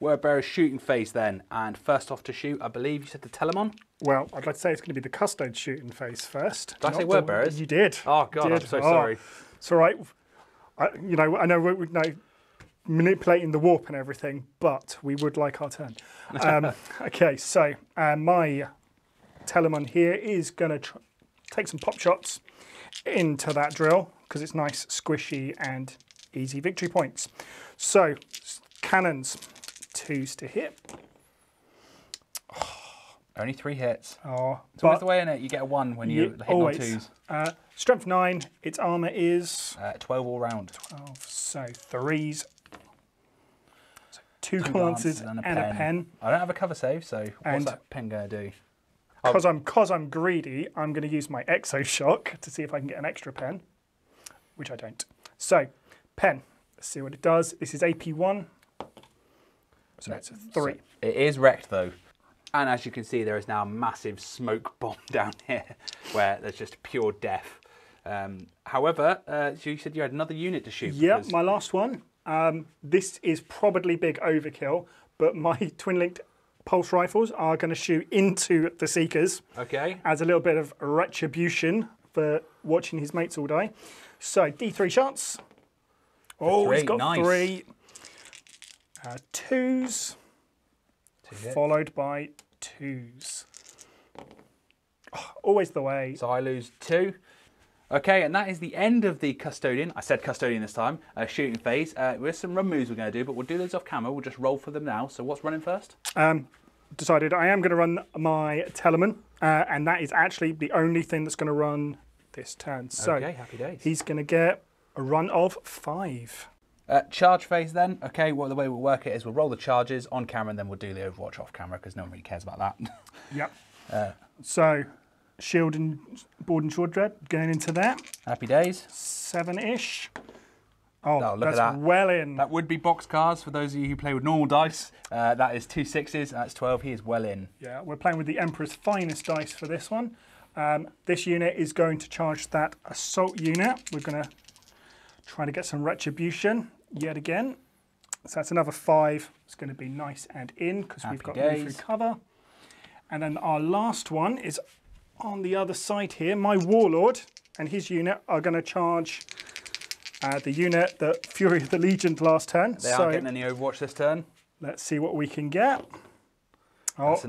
A: Wordbearer's shooting phase then, and first off to shoot, I believe you said the Telamon?
B: Well, I'd like to say it's going to be the Custodes shooting phase first.
A: Did I say Wordbearers?
B: You did.
A: Oh God, I'm so sorry.
B: It's all right. I know we're manipulating the warp and everything, but we would like our turn. Okay, so my Telamon here is going to take some pop shots into that drill because it's nice, squishy, and easy victory points. So, cannons, 2s to hit.
A: Only 3 hits.
B: Oh,
A: it's always the way in it. You get a 1 when you hit on 2s.
B: Strength 9. Its armor is
A: 12 all round.
B: 12. So 3s. So 2 glances and a pen.
A: I don't have a cover save, so what's that pen going to do?
B: Because I'm greedy, I'm going to use my Exo Shock to see if I can get an extra pen, which I don't. So pen. Let's see what it does. This is AP1. So it's a 3.
A: So it is wrecked though. And as you can see, there is now a massive smoke bomb down here where there's just pure death. However, so you said you had another unit to shoot.
B: Yep, my last one. This is probably big overkill, but my twin-linked pulse rifles are going to shoot into the Seekers.
A: Okay.
B: As a little bit of retribution for watching his mates all die. So, D3 shots. Oh, he's got 3. 2s. Followed by 2s. Oh, always the way.
A: So I lose 2. Okay, and that is the end of the Custodian. I said Custodian this time. Shooting phase. There's some run moves we're going to do, but we'll do those off camera. We'll just roll for them now. So what's running first?
B: Decided I am going to run my Teleman, and that is actually the only thing that's going to run this turn. So
A: okay, happy days.
B: He's going to get a run of 5.
A: Charge phase then. Okay, well, the way we'll work it is we'll roll the charges on camera and then we'll do the Overwatch off camera because no one really cares about that.
B: Yep. So, Shield and Board and Sword Dread going into that.
A: Happy days.
B: 7-ish. Oh,
A: look
B: that's
A: at that.
B: Well in.
A: That would be box cars for those of you who play with normal dice. That is 2 6s, that's 12. He is well in.
B: Yeah, we're playing with the Emperor's Finest dice for this one. This unit is going to charge that Assault unit. We're going to try to get some retribution yet again. So that's another 5. It's going to be nice and in because we've got move through cover. And then our last one is on the other side here. My Warlord and his unit are going to charge the unit that Fury of the Legion last turn.
A: They aren't getting any Overwatch this turn.
B: Let's see what we can get. Oh,
A: that's a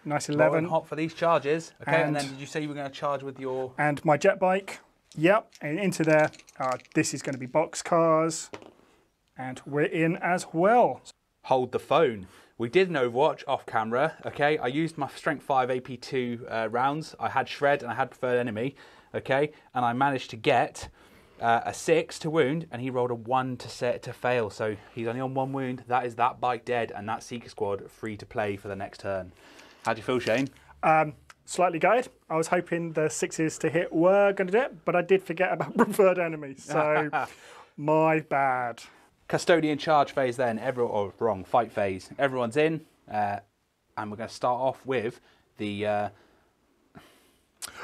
B: nice 11.
A: Hot for these charges. Okay, and then did you say you were going to charge with your...
B: And my jet bike. Yep, and into there. This is going to be box cars. And we're in as well.
A: Hold the phone. We did an Overwatch off camera, okay? I used my Strength 5 AP2 rounds. I had Shred and I had Preferred Enemy, okay? And I managed to get a 6 to wound, and he rolled a 1 to fail. So he's only on 1 wound. That is that bike dead, and that Seeker Squad free to play for the next turn. How do you feel, Shane?
B: Slightly gutted. I was hoping the 6s to hit were going to do it, but I did forget about Preferred Enemy. So my bad.
A: Custodian charge phase then, fight phase. Everyone's in, and we're going to start off with the, I'm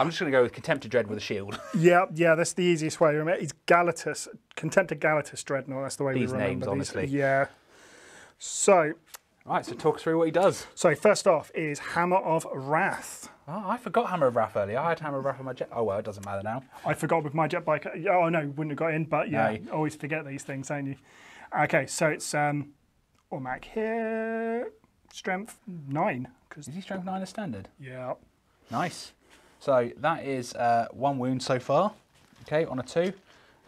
A: just going to go with Contempt of Dread with a shield.
B: Yeah, that's the easiest way to remember it. It's Galatus, Contempt of Galatus Dreadnought, that's the way we remember
A: names, honestly.
B: Yeah. So.
A: Right, so talk us through what he does.
B: So first off is Hammer of Wrath.
A: Oh, I forgot Hammer of Wrath earlier. I had Hammer of Wrath on my jet. Oh, well, it doesn't matter now.
B: I forgot with my jet bike. Oh, no, wouldn't have got in, but yeah, no. Always forget these things, don't you? Okay, so it's automatic here, strength 9.
A: Is he strength 9 as standard?
B: Yeah.
A: Nice. So that is 1 wound so far. Okay, on a 2.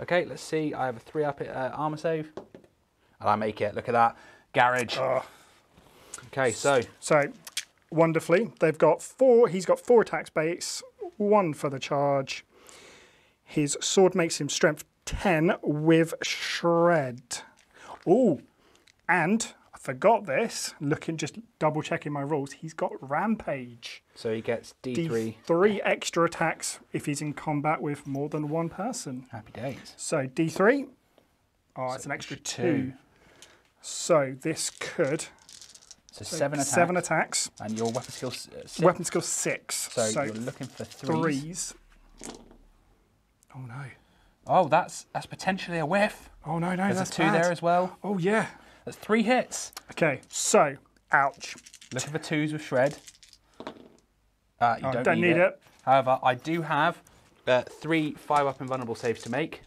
A: Okay, let's see. I have a 3 up armor save. And I make it. Look at that. Garage. Okay, so
B: wonderfully, they've got 4. He's got 4 attacks base, 1 for the charge. His sword makes him strength 10 with shred. Oh, and I forgot this. Just double checking my rules. He's got rampage.
A: So he gets D3.
B: D3 extra attacks if he's in combat with more than 1 person.
A: Happy days.
B: So D3. Oh, it's an extra 2. So this could.
A: So 7 attacks.
B: 7 attacks.
A: And your weapon skill 6.
B: Weapon skill 6.
A: So you're looking for 3s.
B: Oh no.
A: Oh, that's potentially a whiff.
B: Oh no,
A: There's
B: that's
A: a 2
B: bad.
A: there as well.
B: Oh yeah.
A: That's 3 hits.
B: Okay, so ouch.
A: Looking for 2s with shred. You don't need
B: it.
A: However, I do have 3 5-up invulnerable saves to make.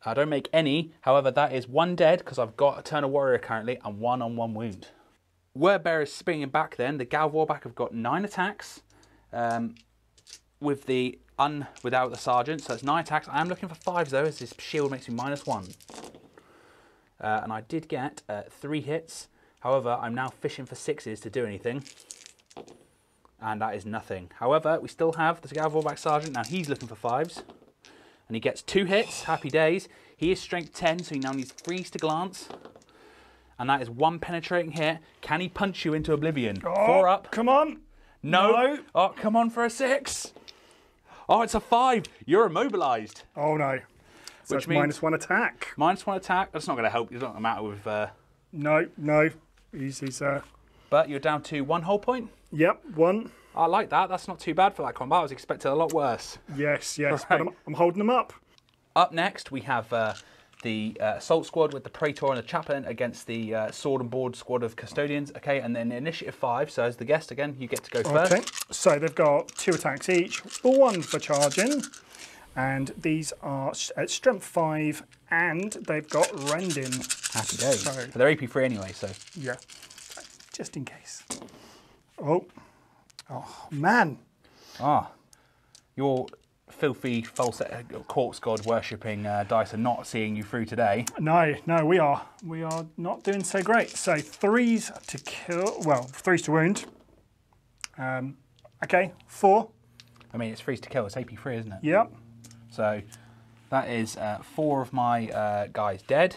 A: I don't make any. However, that is 1 dead because I've got Eternal Warrior currently and 1 on 1 wound. Word Bearers spinning back then. The Gal Warback have got 9 attacks with without the Sergeant. So it's 9 attacks. I am looking for 5s though, as his shield makes me -1. And I did get 3 hits. However, I'm now fishing for 6s to do anything. And that is nothing. However, we still have the Gal Warback Sergeant. Now he's looking for 5s. And he gets 2 hits, happy days. He is strength 10, so he now needs freeze to glance. And that is 1 penetrating hit. Can he punch you into oblivion?
B: Oh,
A: 4 up.
B: Come on.
A: No. Oh, come on for a 6. Oh, it's a 5. You're immobilized.
B: Oh no. So
A: Which
B: it's
A: means
B: -1 attack.
A: -1 attack. That's not going to help. It's not going to matter with...
B: No. He's
A: But you're down to 1 whole point.
B: Yep, 1.
A: I like that. That's not too bad for that combat. I was expecting a lot worse.
B: Yes.
A: Right.
B: But I'm holding them up.
A: Up next, we have the Assault Squad with the Praetor and the Chaplain against the Sword and Board Squad of Custodians. Okay, and then Initiative 5. So as the guest, again, you get to go first.
B: Okay, so they've got 2 attacks each, 1 for charging. And these are at strength 5, and they've got rending.
A: Happy days.
B: So,
A: But they're AP3 anyway, so...
B: Yeah, just in case. Oh, man.
A: Your filthy false corpse god worshipping dice are not seeing you through today.
B: No, we are not doing so great. So 3s to kill, 3s to wound. Okay, 4.
A: I mean, it's freeze to kill. It's AP3, isn't it?
B: Yep.
A: So that is 4 of my guys dead.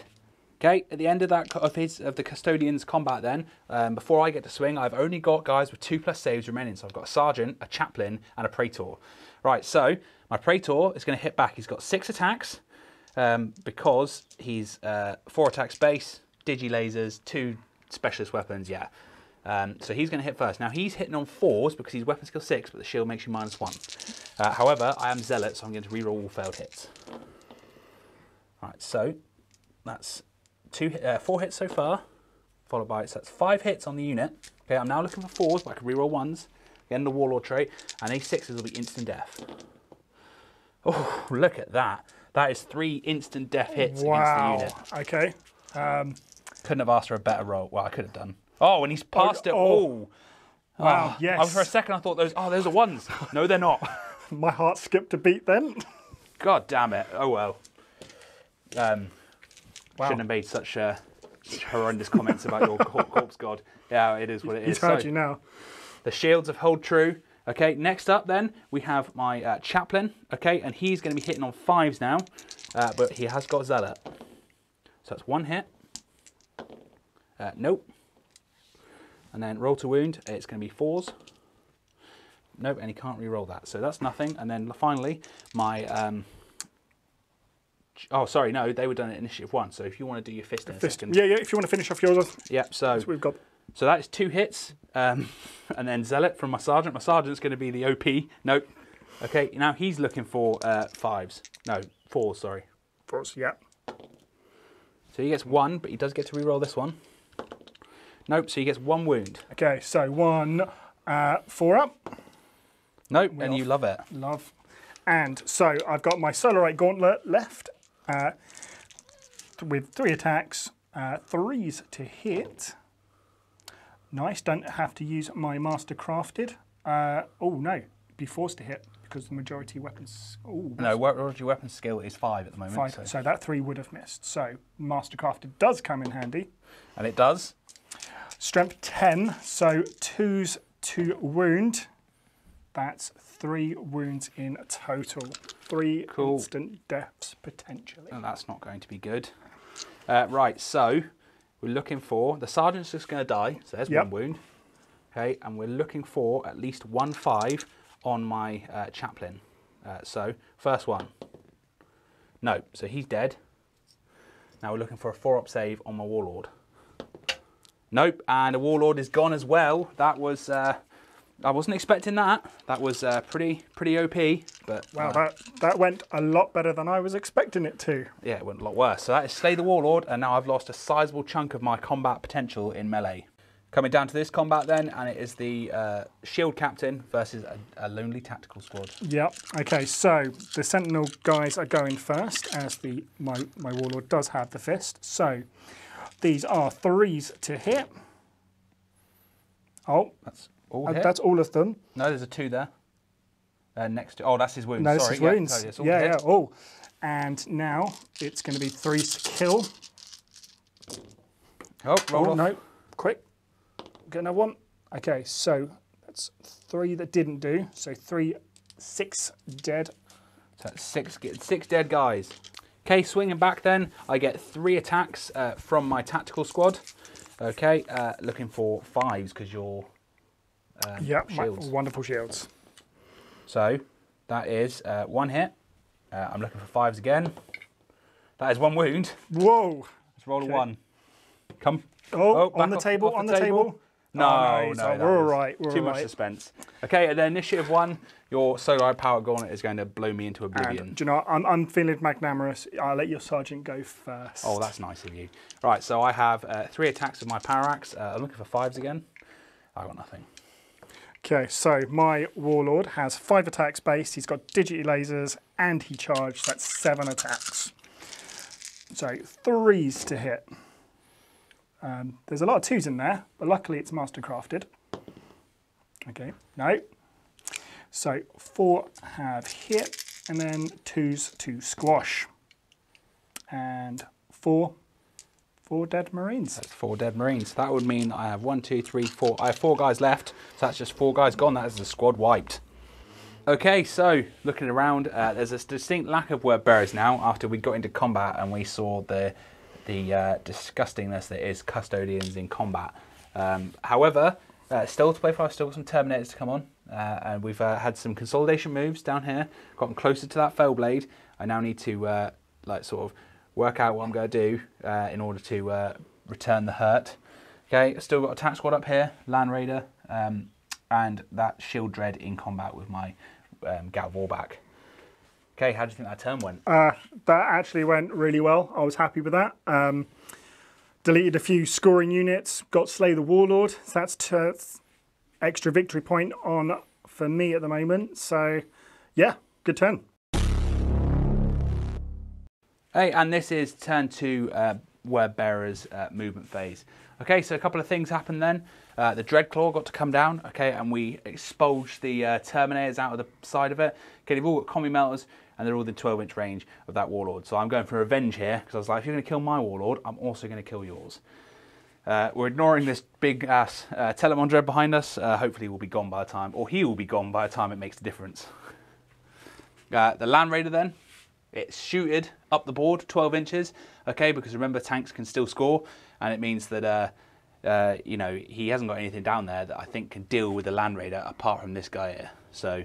A: Okay, at the end of that of the Custodians combat then, before I get to swing, I've only got guys with 2+ saves remaining. So I've got a Sergeant, a Chaplain, and a Praetor. Right, so my Praetor is going to hit back. He's got 6 attacks because he's 4 attacks base, digi-lasers, 2 specialist weapons, yeah. So he's going to hit first. Now he's hitting on 4s because he's weapon skill 6, but the shield makes you -1. However, I am Zealot, so I'm going to reroll all failed hits. Right, so that's 4 hits so far, followed by, so that's 5 hits on the unit. Okay, I'm now looking for 4s, but I can reroll 1s. Again, the Warlord trait, and these 6s will be instant death. Oh, look at that. That is 3 instant death hits against the unit.
B: Okay.
A: Couldn't have asked for a better roll. Well, I could have done. Oh, and he's passed it all.
B: Wow, yes.
A: For a second I thought those are 1s. No, they're not.
B: My heart skipped a beat then.
A: God damn it. Oh well.
B: Wow.
A: Shouldn't have made such horrendous comments about your corpse god. Yeah, it is what it is.
B: He's heard you now.
A: The shields have held true. Okay, next up then, we have my Chaplain. Okay, and he's going to be hitting on 5s now, but he has got Zealot. So that's 1 hit. Nope. And then roll to wound, it's going to be 4s. Nope, and he can't re-roll that. So that's nothing. And then finally, my... oh, sorry, no, they were done at Initiative 1. So if you want to do your fist in a second.
B: Yeah, if you want to finish off yours.
A: Yep, so
B: we've got.
A: So that is 2 hits. And then Zealot from my Sergeant. My Sergeant's going to be the OP. Nope. Okay, now he's looking for 5s. No, 4s, sorry.
B: 4s, yeah.
A: So he gets 1, but he does get to re-roll this one. Nope, so he gets 1 wound.
B: Okay, so 1, 4 up.
A: Nope, and you love it.
B: Love. And so I've got my Solarite Gauntlet left. with 3 attacks, 3s to hit. Nice, don't have to use my Master Crafted. Oh no, be forced to hit because the majority weapons... Ooh,
A: no, majority weapon skill is 5 at the moment.
B: 5, so that 3 would have missed. So Master Crafted does come in handy.
A: And it does.
B: Strength 10, so 2s to wound. That's 3 wounds in total. 3 instant deaths potentially.
A: And that's not going to be good. Right, so we're looking for... The sergeant's just going to die, so there's 1 wound. Okay, and we're looking for at least 1 5 on my chaplain. So, first one. No, so he's dead. Now we're looking for a 4-up save on my Warlord. Nope, and the Warlord is gone as well. That was... I wasn't expecting that. That was pretty OP, but...
B: Wow, that went a lot better than I was expecting it to.
A: Yeah, it went a lot worse. So that is Slay the Warlord, and now I've lost a sizable chunk of my combat potential in melee. Coming down to this combat then, and it is the Shield Captain versus a lonely tactical squad. Yep.
B: Okay, so the Sentinel guys are going first, as my Warlord does have the fist. So these are 3s to hit. Oh, that's all of them.
A: No, there's a 2 there. Next to, oh, that's his wounds.
B: No,
A: Sorry.
B: His wounds.
A: Yeah.
B: Oh, and now it's going to be 3s to kill.
A: Oh, roll off.
B: No, quick. Get another one. Okay, so that's 3 that didn't do. So 6 dead.
A: So that's 6 dead guys. Okay, swinging back then, I get 3 attacks from my tactical squad. Okay, looking for 5s because you're shields.
B: Wonderful shields.
A: So that is 1 hit. I'm looking for 5s again. That is 1 wound.
B: Whoa!
A: Let's roll a 1. Come.
B: On the table. On the table.
A: No,
B: we're all right.
A: Too much suspense. Okay, and then initiative 1, your solar power gauntlet is going to blow me into oblivion.
B: And, do you know what? I'm feeling magnanimous. I'll let your sergeant go first.
A: Oh, that's nice of you. Right, so I have 3 attacks with my power axe. I'm looking for 5s again. I got nothing.
B: Okay, so my Warlord has 5 attacks base. He's got digity lasers and he charged. That's 7 attacks. So 3s to hit. There's a lot of 2s in there, but luckily it's Master Crafted. Okay, no. So 4 have hit, and then 2s to squash. And 4 dead Marines.
A: That's 4 dead Marines. That would mean I have 1, 2, 3, 4. I have 4 guys left, so that's just 4 guys gone. That is the squad wiped. Okay, so looking around, there's a distinct lack of word bearers now after we got into combat and we saw the disgustingness that is Custodians in combat. However, still to play for, I've still got some Terminators to come on, and we've had some consolidation moves down here, gotten closer to that Fellblade. I now need to sort of work out what I'm going to do in order to return the hurt. Okay, still got attack squad up here, Land Raider, and that Shield Dread in combat with my Gat Warback. Okay, how do you think that turn went?
B: That actually went really well. I was happy with that. Deleted a few scoring units, got Slay the Warlord. So that's extra victory point on for me at the moment. So, yeah, good turn.
A: Hey, and this is turn 2 Word Bearer's movement phase. Okay, so a couple of things happened then. The Dreadclaw got to come down, okay, and we expulged the Terminators out of the side of it. Okay, they've all got combi melters, and they're all within 12-inch range of that Warlord. So I'm going for revenge here, because I was like, if you're going to kill my Warlord, I'm also going to kill yours. We're ignoring this big-ass Telamon Dread behind us. Hopefully we'll be gone by the time, or he will be gone by the time it makes a difference. The Land Raider then, it's shooted up the board 12 inches, okay, because remember tanks can still score, and it means that you know, he hasn't got anything down there that I think can deal with the Land Raider apart from this guy here. So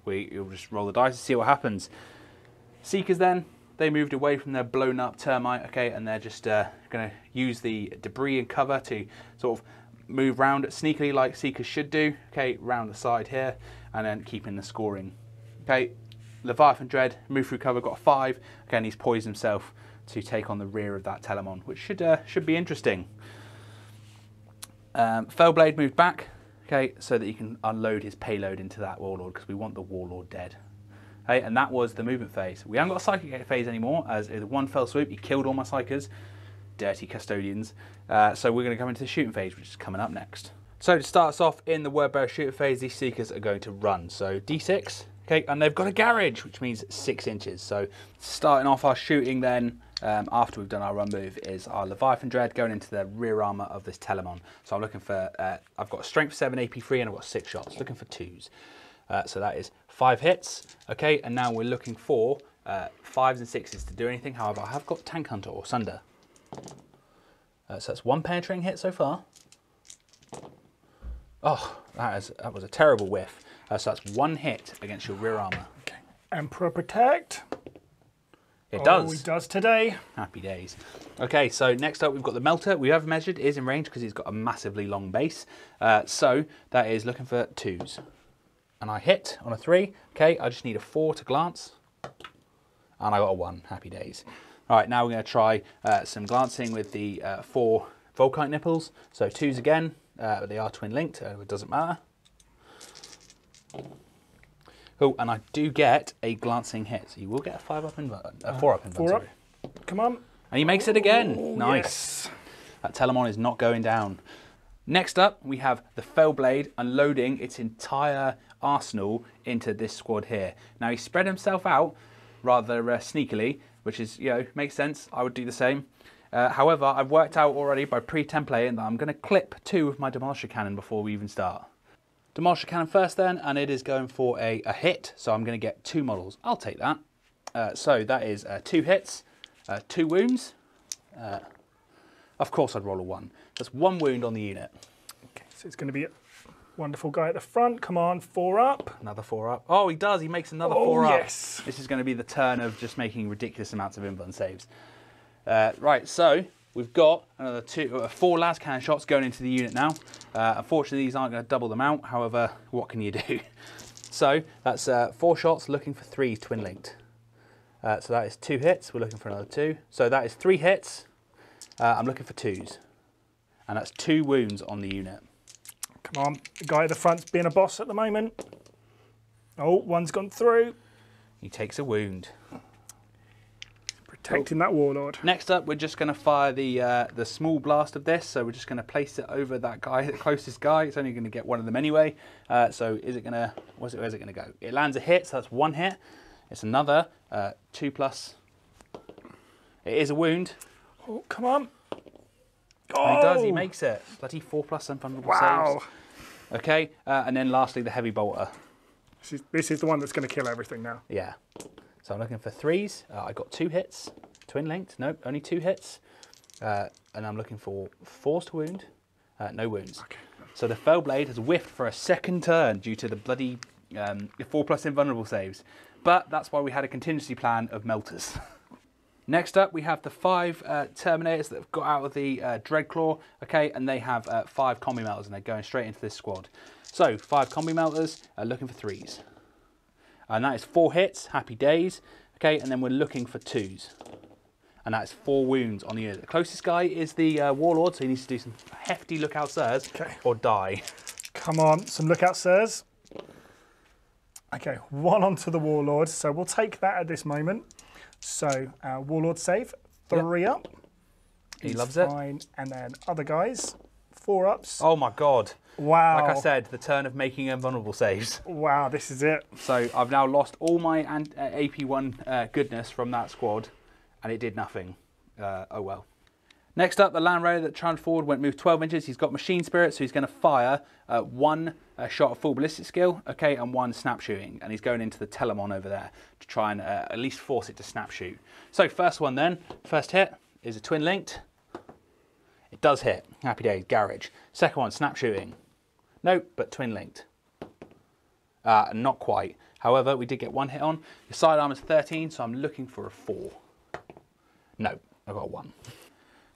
A: you'll just roll the dice to see what happens. Seekers then, they moved away from their blown up termite, okay, and they're just going to use the debris and cover to sort of move round sneakily like Seekers should do, okay, round the side here, and then keeping the scoring. Okay, Leviathan Dread, move through cover, got a 5, okay, and he's poised himself to take on the rear of that Telamon, which should be interesting. Fellblade moved back, okay, so that he can unload his payload into that Warlord, because we want the Warlord dead. Hey, and that was the movement phase. We haven't got a psychic phase anymore, as in one fell swoop, he killed all my psychers. Dirty Custodians. So we're going to come into the shooting phase, which is coming up next. So to start us off in the Wordbearer shooting phase, these Seekers are going to run. So D6, okay, and they've got a garage, which means 6 inches. So starting off our shooting then, after we've done our run move, is our Leviathan Dread going into the rear armour of this Telamon. So I'm looking for, I've got a strength 7 AP3 and I've got 6 shots, looking for 2s. So that is 5 hits, okay, and now we're looking for 5s and 6s to do anything. However, I have got Tank Hunter or Sunder. So that's 1 penetrating hit so far. Oh, that was a terrible whiff. So that's 1 hit against your rear armour.
B: Okay. Emperor Protect.
A: It does.
B: Oh, he does today.
A: Happy days. Okay, so next up we've got the Melter. We have measured, is in range because he's got a massively long base. So that is looking for 2s. And I hit on a 3. Okay, I just need a 4 to glance. And I got a 1. Happy days. All right, now we're going to try some glancing with the 4 Volkite nipples. So 2s again, but they are twin linked, it doesn't matter. Oh, and I do get a glancing hit. So you will get a 5 up in 4 up in
B: 4 up. Come on.
A: And he makes it again.
B: Oh,
A: Nice.
B: Yes.
A: That Telamon is not going down. Next up, we have the Fellblade unloading its entire arsenal into this squad here. Now, he spread himself out rather sneakily, which is, you know, makes sense. I would do the same. However, I've worked out already by pre-templating that I'm going to clip 2 of my Demolisher Cannon before we even start. Demolisher Cannon first then, and it is going for a hit, so I'm going to get 2 models. I'll take that. So that is 2 hits, 2 wounds. Of course I'd roll a 1. That's 1 wound on the unit.
B: Okay, so it's going to be a wonderful guy at the front. Come on, 4 up.
A: Another 4 up. Oh, he does. He makes another 4 up.
B: Yes.
A: This is going to be the turn of just making ridiculous amounts of invuln saves. Right, so we've got another 4 las cannon shots going into the unit now. Unfortunately, these aren't going to double them out. However, what can you do? So that's 4 shots looking for 3 twin linked. So that is 2 hits. We're looking for another 2. So that is 3 hits. I'm looking for 2s. And that's 2 wounds on the unit.
B: Come on, the guy at the front's being a boss at the moment. Oh, 1's gone through.
A: He takes a wound.
B: Protecting that Warlord.
A: Next up, we're just going to fire the small blast of this. So we're just going to place it over that guy, the closest guy. It's only going to get 1 of them anyway. So is it going to? Where's it going to go? It lands a hit, so that's 1 hit. It's another 2+. It is a wound.
B: Oh, come on.
A: Oh! And he does. He makes it. Bloody 4+ unfundable saves. Okay, and then lastly, the heavy bolter.
B: This is the one that's going to kill everything now.
A: Yeah. So I'm looking for 3s. I got 2 hits. Twin linked. Nope, only 2 hits. And I'm looking for 4s to wound. No wounds. Okay. So the Fellblade has whiffed for a 2nd turn due to the bloody 4+ invulnerable saves. But that's why we had a contingency plan of melters. Next up, we have the 5 Terminators that have got out of the Dreadclaw, okay, and they have 5 combi melters, and they're going straight into this squad. So 5 combi melters, looking for 3s, and that is 4 hits. Happy days, okay, and then we're looking for 2s, and that's 4 wounds on the unit. The closest guy is the Warlord, so he needs to do some hefty lookout sirs or die.
B: Come on, some lookout sirs. Okay, 1 onto the Warlord, so we'll take that at this moment. So, Warlord save, 3 up.
A: He loves it.
B: Fine. And then other guys, 4 ups.
A: Oh my god.
B: Wow.
A: Like I said, the turn of making invulnerable saves.
B: Wow, this is it.
A: So I've now lost all my AP1 goodness from that squad, and it did nothing. Oh well. Next up, the Land Raider that charged forward went move 12 inches. He's got Machine Spirit, so he's going to fire 1 shot of full ballistic skill, okay, and 1 snap shooting. And he's going into the Telamon over there to try and at least force it to snap shoot. So first one then, first hit is a twin linked. It does hit. Happy days, garage. Second one, snap shooting. Nope, but twin linked. Not quite. However, we did get 1 hit on. The sidearm is 13, so I'm looking for a 4. No, I got a 1.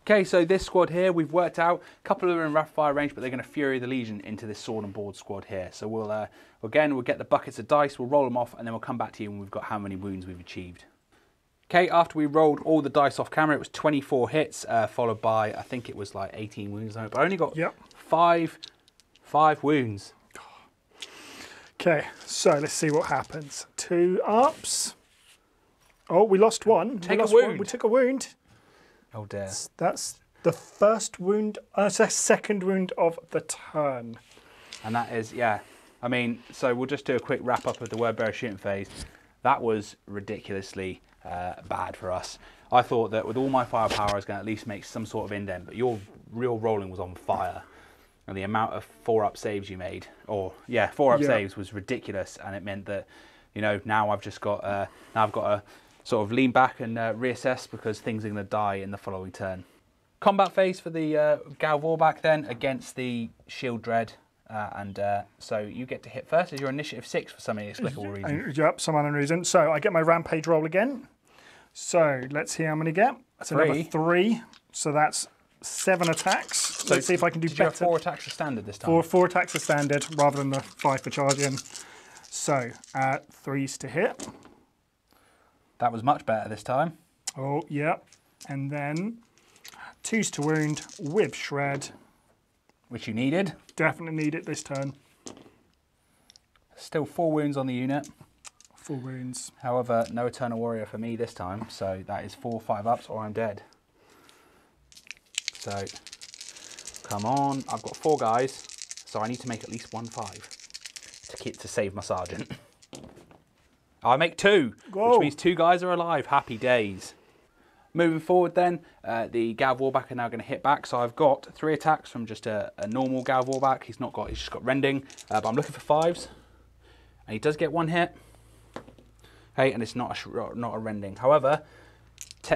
A: Okay, so this squad here, we've worked out, a couple of them are in rapid fire range, but they're going to Fury the Legion into this sword and board squad here. So we'll get the buckets of dice, we'll roll them off, and then we'll come back to you when we've got how many wounds we've achieved. Okay, after we rolled all the dice off camera, it was 24 hits, followed by, I think it was like 18 wounds, but I only got 5 wounds.
B: Okay, so let's see what happens. 2 ups. Oh, we lost one.
A: Take a wound.
B: We took a wound.
A: Oh dear.
B: That's the first wound, it's the second wound of the turn.
A: And that is, yeah. I mean, so we'll just do a quick wrap up of the word bearer shooting phase. That was ridiculously bad for us. I thought that with all my firepower I was going to at least make some sort of indent, but your real rolling was on fire. And the amount of 4-up saves you made, or yeah, 4-up saves was ridiculous, and it meant that, you know, now I've just got now I've got to sort of lean back and reassess because things are going to die in the following turn. Combat phase for the Gal Warback then against the Shield Dread, so you get to hit first as your initiative 6 for some inexplicable reason.
B: Yep, some unknown reason. So I get my rampage roll again. So let's see how many get. That's
A: 3.
B: Another 3. So that's 7 attacks. So let's see if I can do
A: better.
B: better.
A: Did you have 4 attacks for standard this time?
B: 4 attacks for standard rather than the 5 for charging. So 3s to hit.
A: That was much better this time.
B: Oh, yep. And then 2s to wound with shred.
A: Which you needed.
B: Definitely need it this turn.
A: Still 4 wounds on the unit.
B: 4 wounds.
A: However, no Eternal Warrior for me this time, so that is 4 5-ups or I'm dead. So, come on. I've got 4 guys, so I need to make at least 1 5 to save my sergeant. I make 2,
B: Whoa.
A: which means 2 guys are alive. Happy days. Moving forward then, the Gal Warback are now going to hit back. So I've got 3 attacks from just a normal Gal Warback. He's just got rending, but I'm looking for 5s. And he does get 1 hit. Hey, and it's not a rending. However,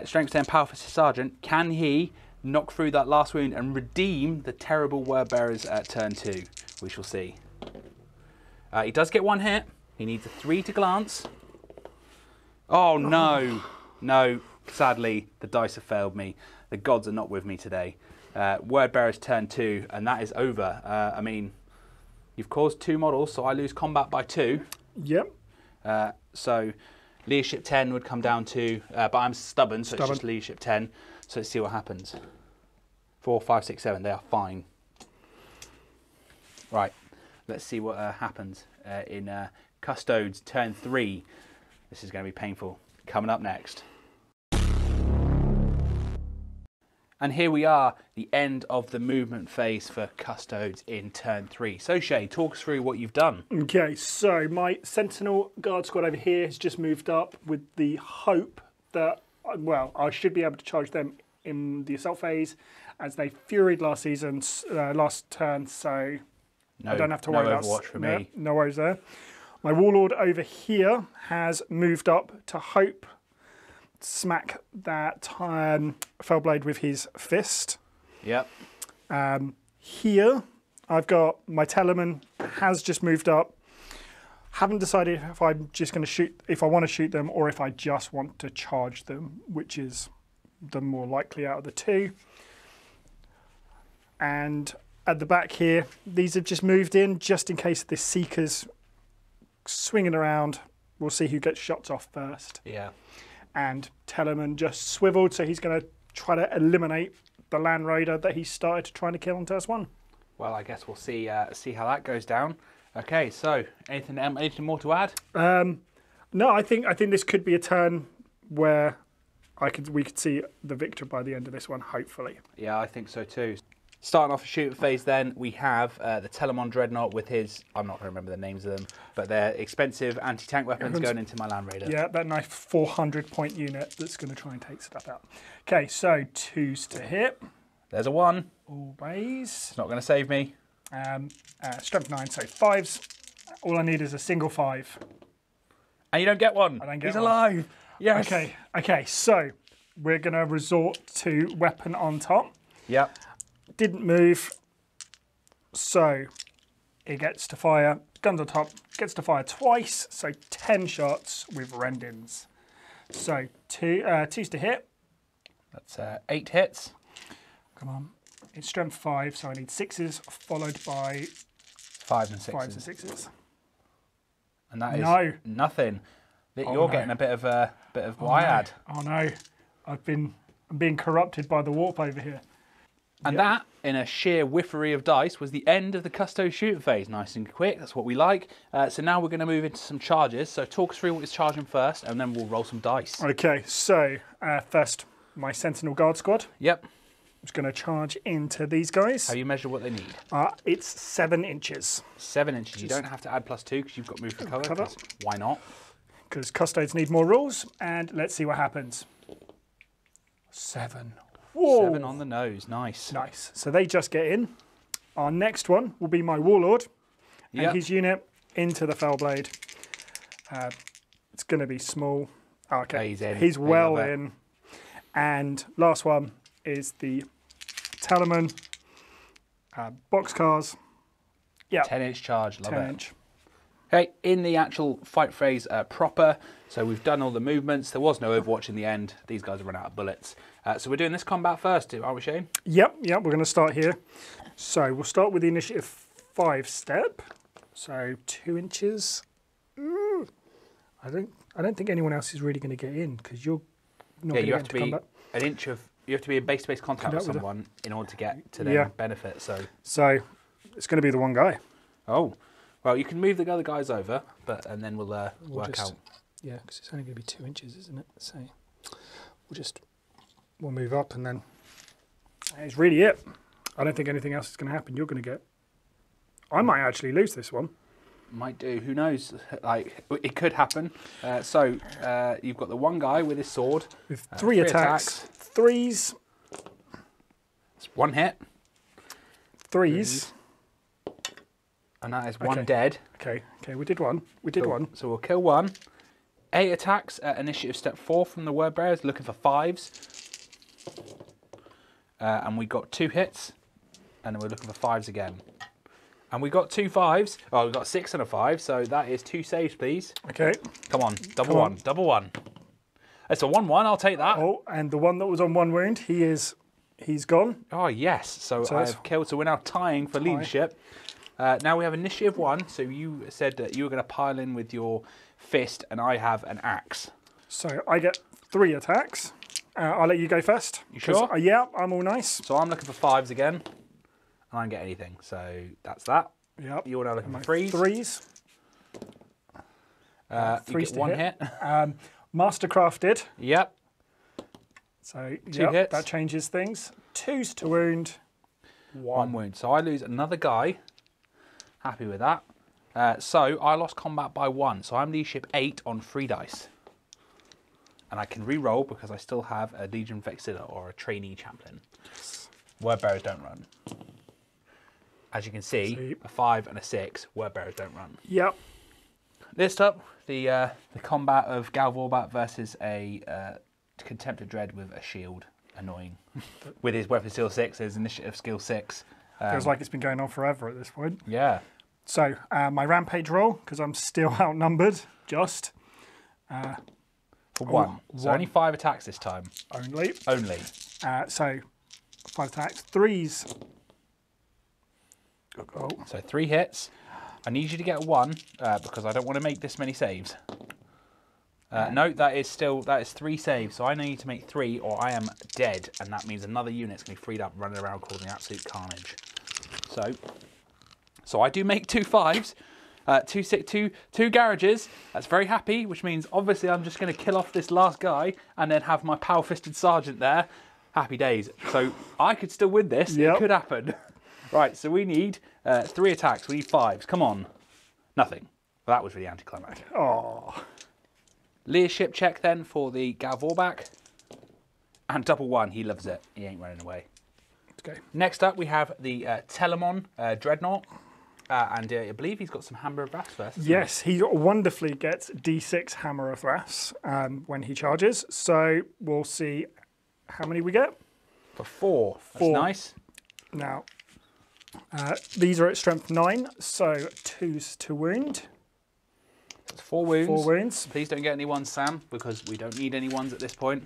A: strength 10 power for his sergeant. Can he knock through that last wound and redeem the terrible word bearers at turn 2? We shall see. He does get 1 hit. He needs a 3 to glance. Oh no, no. Sadly, the dice have failed me. The gods are not with me today. Word bearers turn 2, and that is over. I mean, you've caused 2 models, so I lose combat by 2.
B: Yep.
A: So leadership 10 would come down to, but I'm stubborn, so it's just leadership 10. So let's see what happens. 4, 5, 6, 7, they are fine. Right, let's see what happens in Custodes turn 3. This is going to be painful. Coming up next. And here we are, the end of the movement phase for Custodes in turn 3. So Shay, talk us through what you've done.
B: Okay, so my Sentinel Guard Squad over here has just moved up with the hope that, well, I should be able to charge them in the assault phase as they furied last turn, so I don't have to worry about
A: Overwatch for me.
B: No worries there. My Warlord over here has moved up to hope smack that Fellblade with his fist.
A: Yep.
B: Here, I've got my Teleman has just moved up. Haven't decided if I'm just going to shoot, if I want to shoot them or if I just want to charge them, which is the more likely out of the 2. And at the back here, these have just moved in just in case the Seeker's swinging around. We'll see who gets shots off first.
A: Yeah.
B: And Teleman just swiveled, so he's going to try to eliminate the Land Raider that he started trying to kill on turn 1.
A: Well, I guess we'll see how that goes down. Okay, so anything more to add?
B: No, I think this could be a turn where we could see the victor by the end of this one, hopefully.
A: Yeah, I think so too. Starting off the shooting phase then, we have the Telamon Dreadnought with his, I'm not going to remember the names of them, but they're expensive anti-tank weapons going into my Land Raider.
B: Yeah, that nice 400-point unit that's going to try and take stuff out. Okay, so 2s to hit.
A: There's a 1.
B: Always.
A: It's not going to save me.
B: Strength 9, so 5s. All I need is a single 5.
A: And you don't get 1.
B: I don't get
A: He's
B: one.
A: alive. Yes.
B: Okay, so we're going to resort to weapon on top.
A: Yep.
B: Didn't move, so it gets to fire. Guns on top, gets to fire twice, so 10 shots with rendings. So 2s to hit.
A: That's 8 hits.
B: Come on. It's strength 5, so I need 6s, followed by
A: 5s and 6s.
B: 5s and 6s.
A: And that is nothing. You're getting a bit of what I had.
B: Oh no, I'm being corrupted by the warp over here.
A: And that, in a sheer whiffery of dice, was the end of the Custodes shooting phase. Nice and quick, that's what we like. So now we're going to move into some charges. So talk us through what is charging first, and then we'll roll some dice.
B: Okay, so first, my Sentinel Guard Squad.
A: Yep.
B: I'm just going to charge into these guys.
A: Have you measured what they need?
B: It's 7 inches.
A: 7 inches. You don't have to add +2 because you've got move for cover. Why not?
B: Because Custodes need more rules, and let's see what happens. 7. Whoa.
A: 7 on the nose. Nice.
B: Nice. So they just get in. Our next one will be my Warlord and his unit into the Fellblade. It's going to be small. Okay,
A: he's in.
B: He's well in. And last one is the Teleman boxcars. Yeah.
A: 10-inch charge. Love
B: 10 inch.
A: Okay, in the actual fight phase proper, so we've done all the movements. There was no Overwatch in the end. These guys have run out of bullets. So we're doing this combat first, aren't we, Shane?
B: Yep, we're going to start here. So we'll start with the initiative 5 step. So 2 inches. Ooh. I don't think anyone else is really going to get in because you're not going to get into combat.
A: An inch of. You have to be in base-to-base contact with someone in order to get to their benefit. So
B: it's going to be the one guy.
A: Oh. Well, you can move the other guys over, and then we'll work out.
B: Yeah, because it's only going to be 2 inches, isn't it? So we'll move up, and then it's really it. I don't think anything else is going to happen. You're going to get. I might actually lose this one.
A: Might do. Who knows? Like it could happen. So you've got the one guy with his sword
B: with 3 attacks. 3s.
A: It's 1 hit.
B: 3s.
A: And that is 1 dead.
B: Okay, we did one. One.
A: So we'll kill 1. 8 attacks at initiative step 4 from the word bearers, looking for 5s. And we got 2 hits. And then we're looking for 5s again. And we got 2 5s. Oh, we got 6 and a 5. So that is 2 saves, please.
B: Okay.
A: Come on, double one. It's a 1-1. I'll take that.
B: Oh, and the one that was on 1 wound, he's gone.
A: Oh yes. So I've killed. So we're now tying for leadership. Now we have initiative 1, so you said that you were going to pile in with your fist, and I have an axe.
B: So I get 3 attacks. I'll let you go first.
A: You sure?
B: Yeah, I'm all nice.
A: So I'm looking for 5s again, and I don't get anything. So that's that.
B: Yep.
A: You're now looking for 3s.
B: 3s.
A: 3s you get 1 hit.
B: Mastercrafted.
A: Yep.
B: So
A: 2 hits.
B: That changes things. 2s to wound.
A: 1 wound. So I lose another guy. Happy with that. So I lost combat by 1. So I'm leadership 8 on 3 dice. And I can re-roll because I still have a Legion Vexilla or a trainee chaplain. Word bearers don't run. As you can see, a 5 and a 6, word bearers don't run.
B: Yep.
A: Next up, the combat of Galvorbat versus a Contemptor Dread with a shield. Annoying. With his weapon skill 6, his initiative skill 6.
B: Feels like it's been going on forever at this point.
A: Yeah.
B: So my rampage roll, because I'm still outnumbered, just.
A: For 1. So only 5 attacks this time.
B: Only. So 5 attacks. 3s. Oh.
A: So 3 hits. I need you to get 1 because I don't want to make this many saves. No, that is 3 saves. So I need to make 3 or I am dead. And that means another unit's going to be freed up running around causing absolute carnage. So I do make 2 5s. 2 garages. That's very happy, which means obviously I'm just going to kill off this last guy and then have my power-fisted sergeant there. Happy days. So I could still win this. Yep. It could happen. Right, so we need 3 attacks. We need 5s. Come on. Nothing. Well, that was really anticlimactic.
B: Oh.
A: Leadership check then for the Galvorback. And double 1. He loves it. He ain't running away.
B: Okay.
A: Next up, we have the Telamon Dreadnought. And I believe he's got some Hammer of Wrath first.
B: Yes, he wonderfully gets D6 Hammer of Wrath when he charges. So we'll see how many we get.
A: For 4. That's nice.
B: Now, these are at strength 9, so 2s to wound.
A: That's 4 wounds.
B: 4 wounds.
A: Please don't get any 1s, Sam, because we don't need any 1s at this point.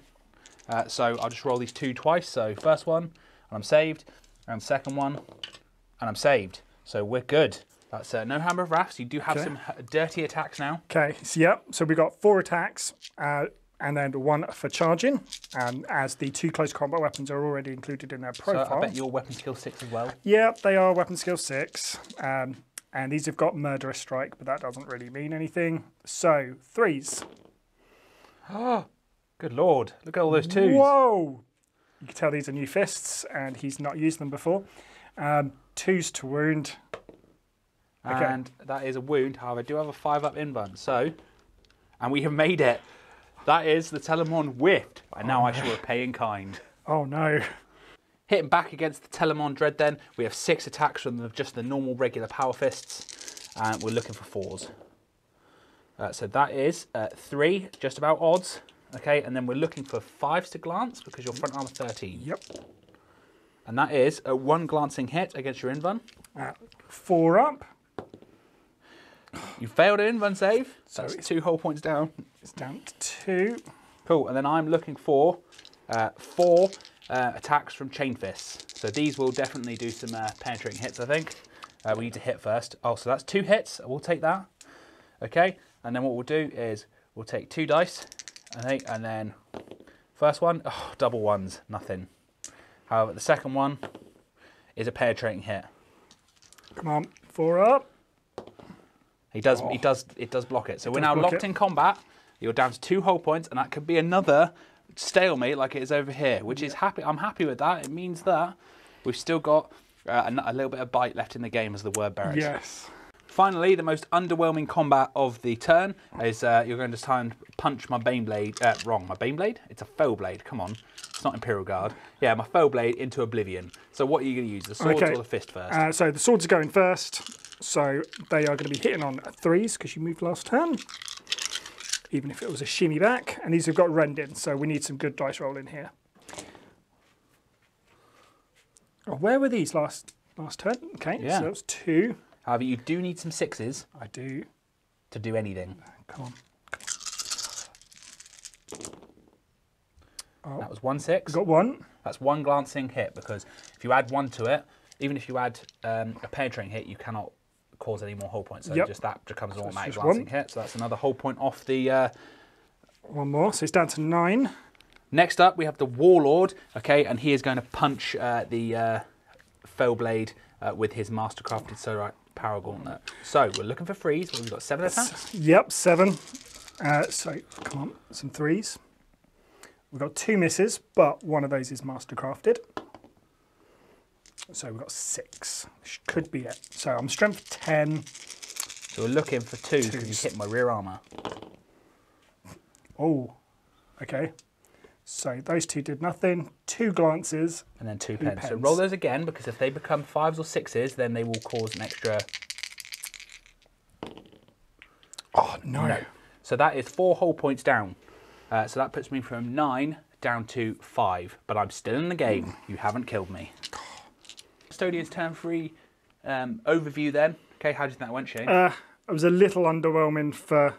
A: So I'll just roll these 2 twice. So first one, and I'm saved. And second one, and I'm saved. So we're good. That's no Hammer of Wrath. So you do have some dirty attacks now.
B: Okay, so we've got 4 attacks, and then 1 for charging. And as the 2 close combat weapons are already included in their profile.
A: So I bet your weapon skill 6 as well.
B: Yeah, they are weapon skill 6. And these have got Murderous Strike, but that doesn't really mean anything. So, 3s.
A: Oh, good lord. Look at all those 2s.
B: Whoa! You can tell these are new fists, and he's not used them before. 2s to wound. Okay.
A: And that is a wound. However, I do have a 5-up invuln. So, and we have made it. That is the Telamon whiffed. And now I shall repay in kind.
B: Oh no.
A: Hitting back against the Telamon Dread then, we have 6 attacks from just the normal regular power fists. And we're looking for 4s. So that is 3, just about odds. Okay, and then we're looking for 5s to glance because your front armor 13.
B: Yep.
A: And that is a 1 glancing hit against your invuln.
B: 4 up.
A: You failed an invuln save, so
B: So
A: it's 2 whole points down.
B: It's down to 2.
A: Cool, and then I'm looking for 4 attacks from chain fists. So these will definitely do some penetrating hits, I think. We need to hit first. Oh, so that's 2 hits. We'll take that. Okay, and then what we'll do is we'll take 2 dice, I think, and then first one, oh, double 1s, nothing. However, the second one is a penetrating hit.
B: Come on, 4 up.
A: It does block it. So we're now locked in combat. You're down to 2 whole points, and that could be another stalemate like it is over here, which is happy. I'm happy with that. It means that we've still got a little bit of bite left in the game, as the word bears.
B: Yes.
A: Finally, the most underwhelming combat of the turn is you're going to try and punch my Baneblade. Wrong, my Baneblade? It's a Foe Blade. Come on. It's not Imperial Guard. Yeah, my Foe Blade into oblivion. So what are you going to use, the swords or the fist first?
B: So the swords are going first. So they are going to be hitting on 3s because you moved last turn. Even if it was a shimmy back. And these have got rending, so we need some good dice rolling here. Oh, where were these last turn? Okay,
A: Yeah.
B: so that was 2.
A: However, you do need some 6s
B: I do.
A: to do anything.
B: Come on.
A: That was 1 6.
B: Got 1.
A: That's 1 glancing hit, because if you add 1 to it, even if you add a penetrating hit, you cannot cause any more whole points. So just that becomes an automatic glancing hit. So that's another whole point off the...
B: 1 more, so it's down to 9.
A: Next up, we have the Warlord, okay, and he is going to punch the Foe Blade with his Mastercrafted Solarite Power Gauntlet. So we're looking for 3s. We've got 7 attacks.
B: Yep, 7. So come on, some 3s. We've got 2 misses, but one of those is Mastercrafted. So we've got 6. Which could be it. So I'm strength 10.
A: So we're looking for 2s because you hit my rear armour.
B: Oh, okay. So those 2 did nothing. 2 glances.
A: And then 2 pens. So roll those again, because if they become 5s or 6s, then they will cause an extra...
B: Oh, no.
A: So that is 4 whole points down. So that puts me from 9 down to 5. But I'm still in the game. You haven't killed me. Custodians turn 3 overview then. Okay, how do you think that went, Shane?
B: It was a little underwhelming for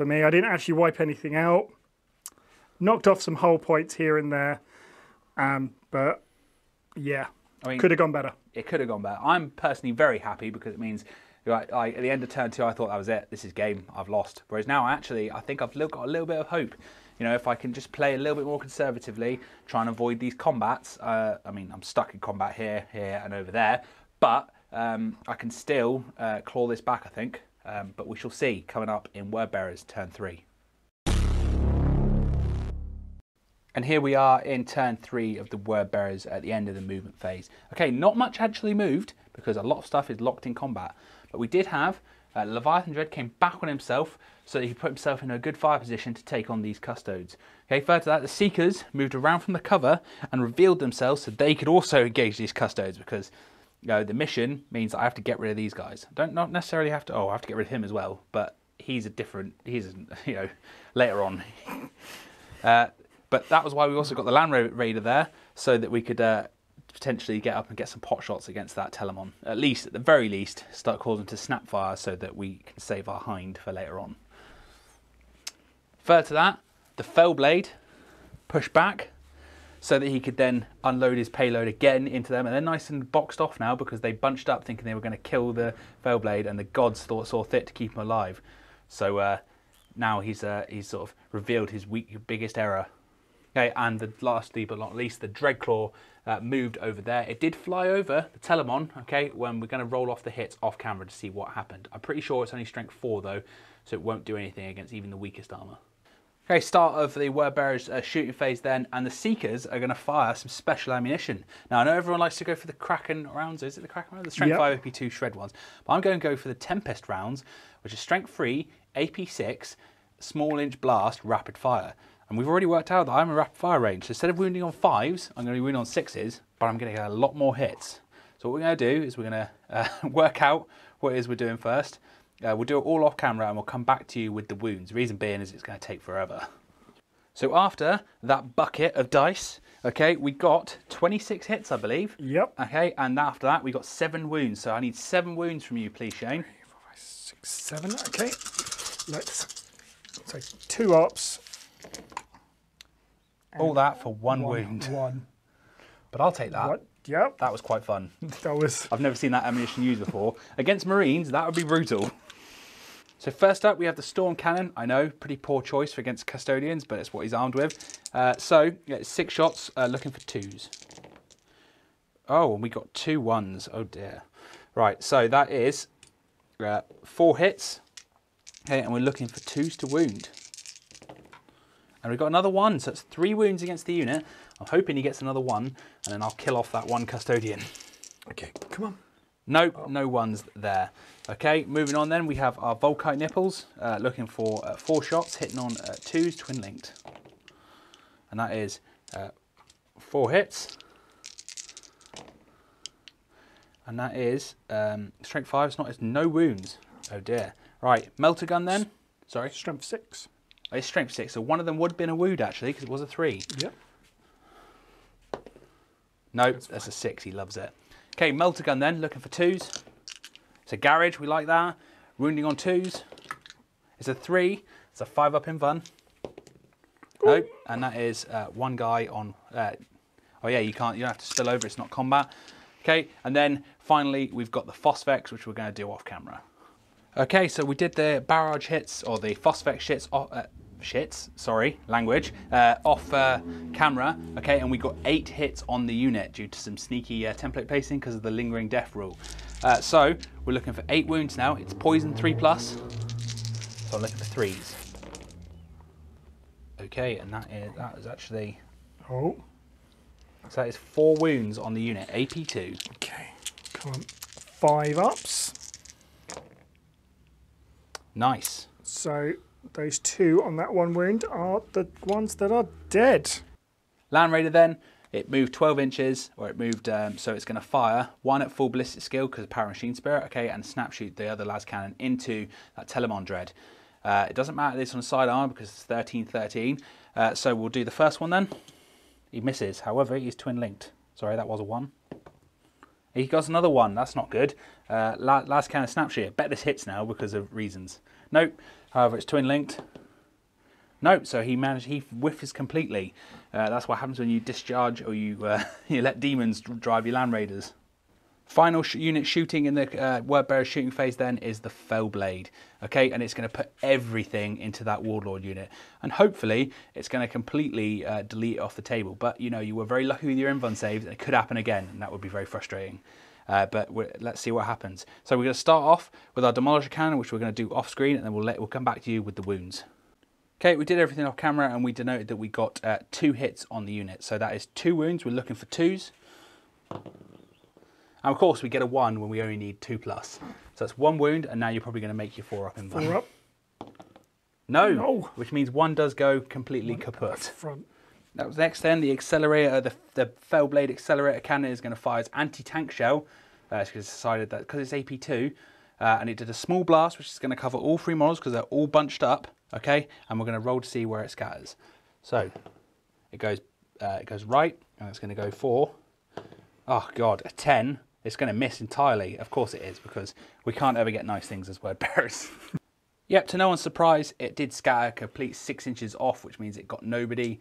B: me. I didn't actually wipe anything out. Knocked off some whole points here and there. But yeah, I mean, could have gone better.
A: It could have gone better. I'm personally very happy because it means at the end of turn 2, I thought that was it. This is game. I've lost. Whereas now, actually, I think I've got a little bit of hope. You know, if I can just play a little bit more conservatively, try and avoid these combats. I mean, I'm stuck in combat here, and over there. But I can still claw this back, I think. But we shall see coming up in Wordbearers turn 3. And here we are in turn 3 of the Wordbearers at the end of the movement phase. Okay, not much actually moved because a lot of stuff is locked in combat. But we did have Leviathan Dread came back on himself so that he put himself in a good fire position to take on these Custodes. Okay, further to that, the Seekers moved around from the cover and revealed themselves so they could also engage these Custodes, because the mission means that I have to get rid of these guys. Not necessarily have to, I have to get rid of him as well, but he's later on. But that was why we also got the Land Raider there, so that we could potentially get up and get some pot shots against that Telamon. At the very least, start causing them to snap fire so that we can save our hind for later on. Further to that, the Fell Blade pushed back so that he could then unload his payload again into them, and they're nice and boxed off now because they bunched up thinking they were going to kill the Fell Blade, and the gods saw fit to keep him alive. So now he's sort of revealed his biggest error. Okay, and lastly but not least, the Dreadclaw moved over there. It did fly over the Telamon, okay, when we're going to roll off the hits off camera to see what happened. I'm pretty sure it's only strength 4 though, so it won't do anything against even the weakest armour. Okay, start of the Word Bearers shooting phase then, and the Seekers are going to fire some special ammunition. Now, I know everyone likes to go for the Kraken rounds. Is it the Kraken rounds? The Strength 5 AP2 Shred ones. But I'm going to go for the Tempest rounds, which is Strength 3, AP6, Small Inch Blast, Rapid Fire. And we've already worked out that I'm a rapid fire range. So instead of wounding on 5s, I'm going to be wounding on 6s, but I'm going to get a lot more hits. So what we're going to do is we're going to work out what it is we're doing first. We'll do it all off camera and we'll come back to you with the wounds. The reason being is it's going to take forever. So after that bucket of dice, okay, we got 26 hits, I believe.
B: Yep.
A: Okay, and after that we got 7 wounds. So I need 7 wounds from you, please, Shane.
B: 3, 4, 5, 6, 7. Okay. Let's take 2 ops.
A: All that for one wound.
B: One.
A: But I'll take that.
B: What? Yep.
A: That was quite fun.
B: That was.
A: I've never seen that ammunition used before. Against Marines, that would be brutal. So first up, we have the Storm Cannon. I know, pretty poor choice for against Custodians, but it's what he's armed with. So, yeah, 6 shots, looking for 2s. Oh, and we got 2 1s. Oh dear. Right, so that is 4 hits. Okay, and we're looking for 2s to wound. And we've got another 1, so it's 3 wounds against the unit. I'm hoping he gets another 1, and then I'll kill off that 1 Custodian.
B: Okay, come on.
A: Nope, no 1s there. Okay, moving on then, we have our Volkite Nipples, looking for 4 shots, hitting on 2s, twin linked. And that is 4 hits. And that is strength 5, it's no wounds. Oh dear. Right, Melter Gun then. Sorry.
B: Strength 6.
A: Oh, it's strength 6, so one of them would have been a wound actually, because it was a 3.
B: Yep.
A: Nope, that's a 6, he loves it. Okay, Melter Gun then, looking for 2s. It's a Garage, we like that. Wounding on 2s. It's a 3, it's a 5 up in Fun. Nope, and that is 1 guy on... oh yeah, you don't have to spill over, it's not combat. Okay, and then finally we've got the Phosphex, which we're going to do off camera. Okay, so we did the barrage hits, or the Phosphex off camera, okay, and we got 8 hits on the unit due to some sneaky template placing because of the lingering death rule. So we're looking for 8 wounds now. It's poison 3+, so I'm looking for 3s. Okay, and that is actually...
B: Oh.
A: So that is 4 wounds on the unit, AP2.
B: Okay, come on. 5 ups.
A: Nice.
B: So those 2 on that 1 wound are the ones that are dead.
A: Land Raider then, it moved 12 inches, or it moved, so it's going to fire 1 at full ballistic skill because of Power Machine Spirit, okay, and snap shoot the other las cannon into that Telamon Dread. It doesn't matter this on sidearm because it's 13-13, so we'll do the first one then. He misses, however, he's twin linked. Sorry, that was a 1. He got another 1, that's not good. Last cannon snap shoot, bet this hits now because of reasons. Nope, however, it's twin linked. Nope, so he whiffs completely. That's what happens when you discharge or you let demons drive your Land Raiders. Final unit shooting in the Word Bearer shooting phase then is the Fellblade. Okay, and it's going to put everything into that Warlord unit. And hopefully it's going to completely delete it off the table. But you know, you were very lucky with your invuln saves and it could happen again and that would be very frustrating. But let's see what happens. So we're going to start off with our Demolisher Cannon, which we're going to do off screen, and then we'll come back to you with the wounds. Okay, we did everything off camera and we denoted that we got 2 hits on the unit. So that is 2 wounds, we're looking for 2s. And of course we get a 1 when we only need 2+. So that's 1 wound, and now you're probably going to make your 4 up in 1.
B: 4 up.
A: No, which means 1 does go completely kaput.
B: Front.
A: That was next then, the Accelerator, the Fellblade Accelerator Cannon is going to fire its anti-tank shell. It's decided that because it's AP2, and it did a small blast, which is going to cover all 3 models because they're all bunched up, okay? And we're going to roll to see where it scatters. So it goes right, and it's going to go for, oh god, a 10. It's going to miss entirely. Of course it is, because we can't ever get nice things as Word Bearers. Yep, to no one's surprise, it did scatter a complete 6 inches off, which means it got nobody.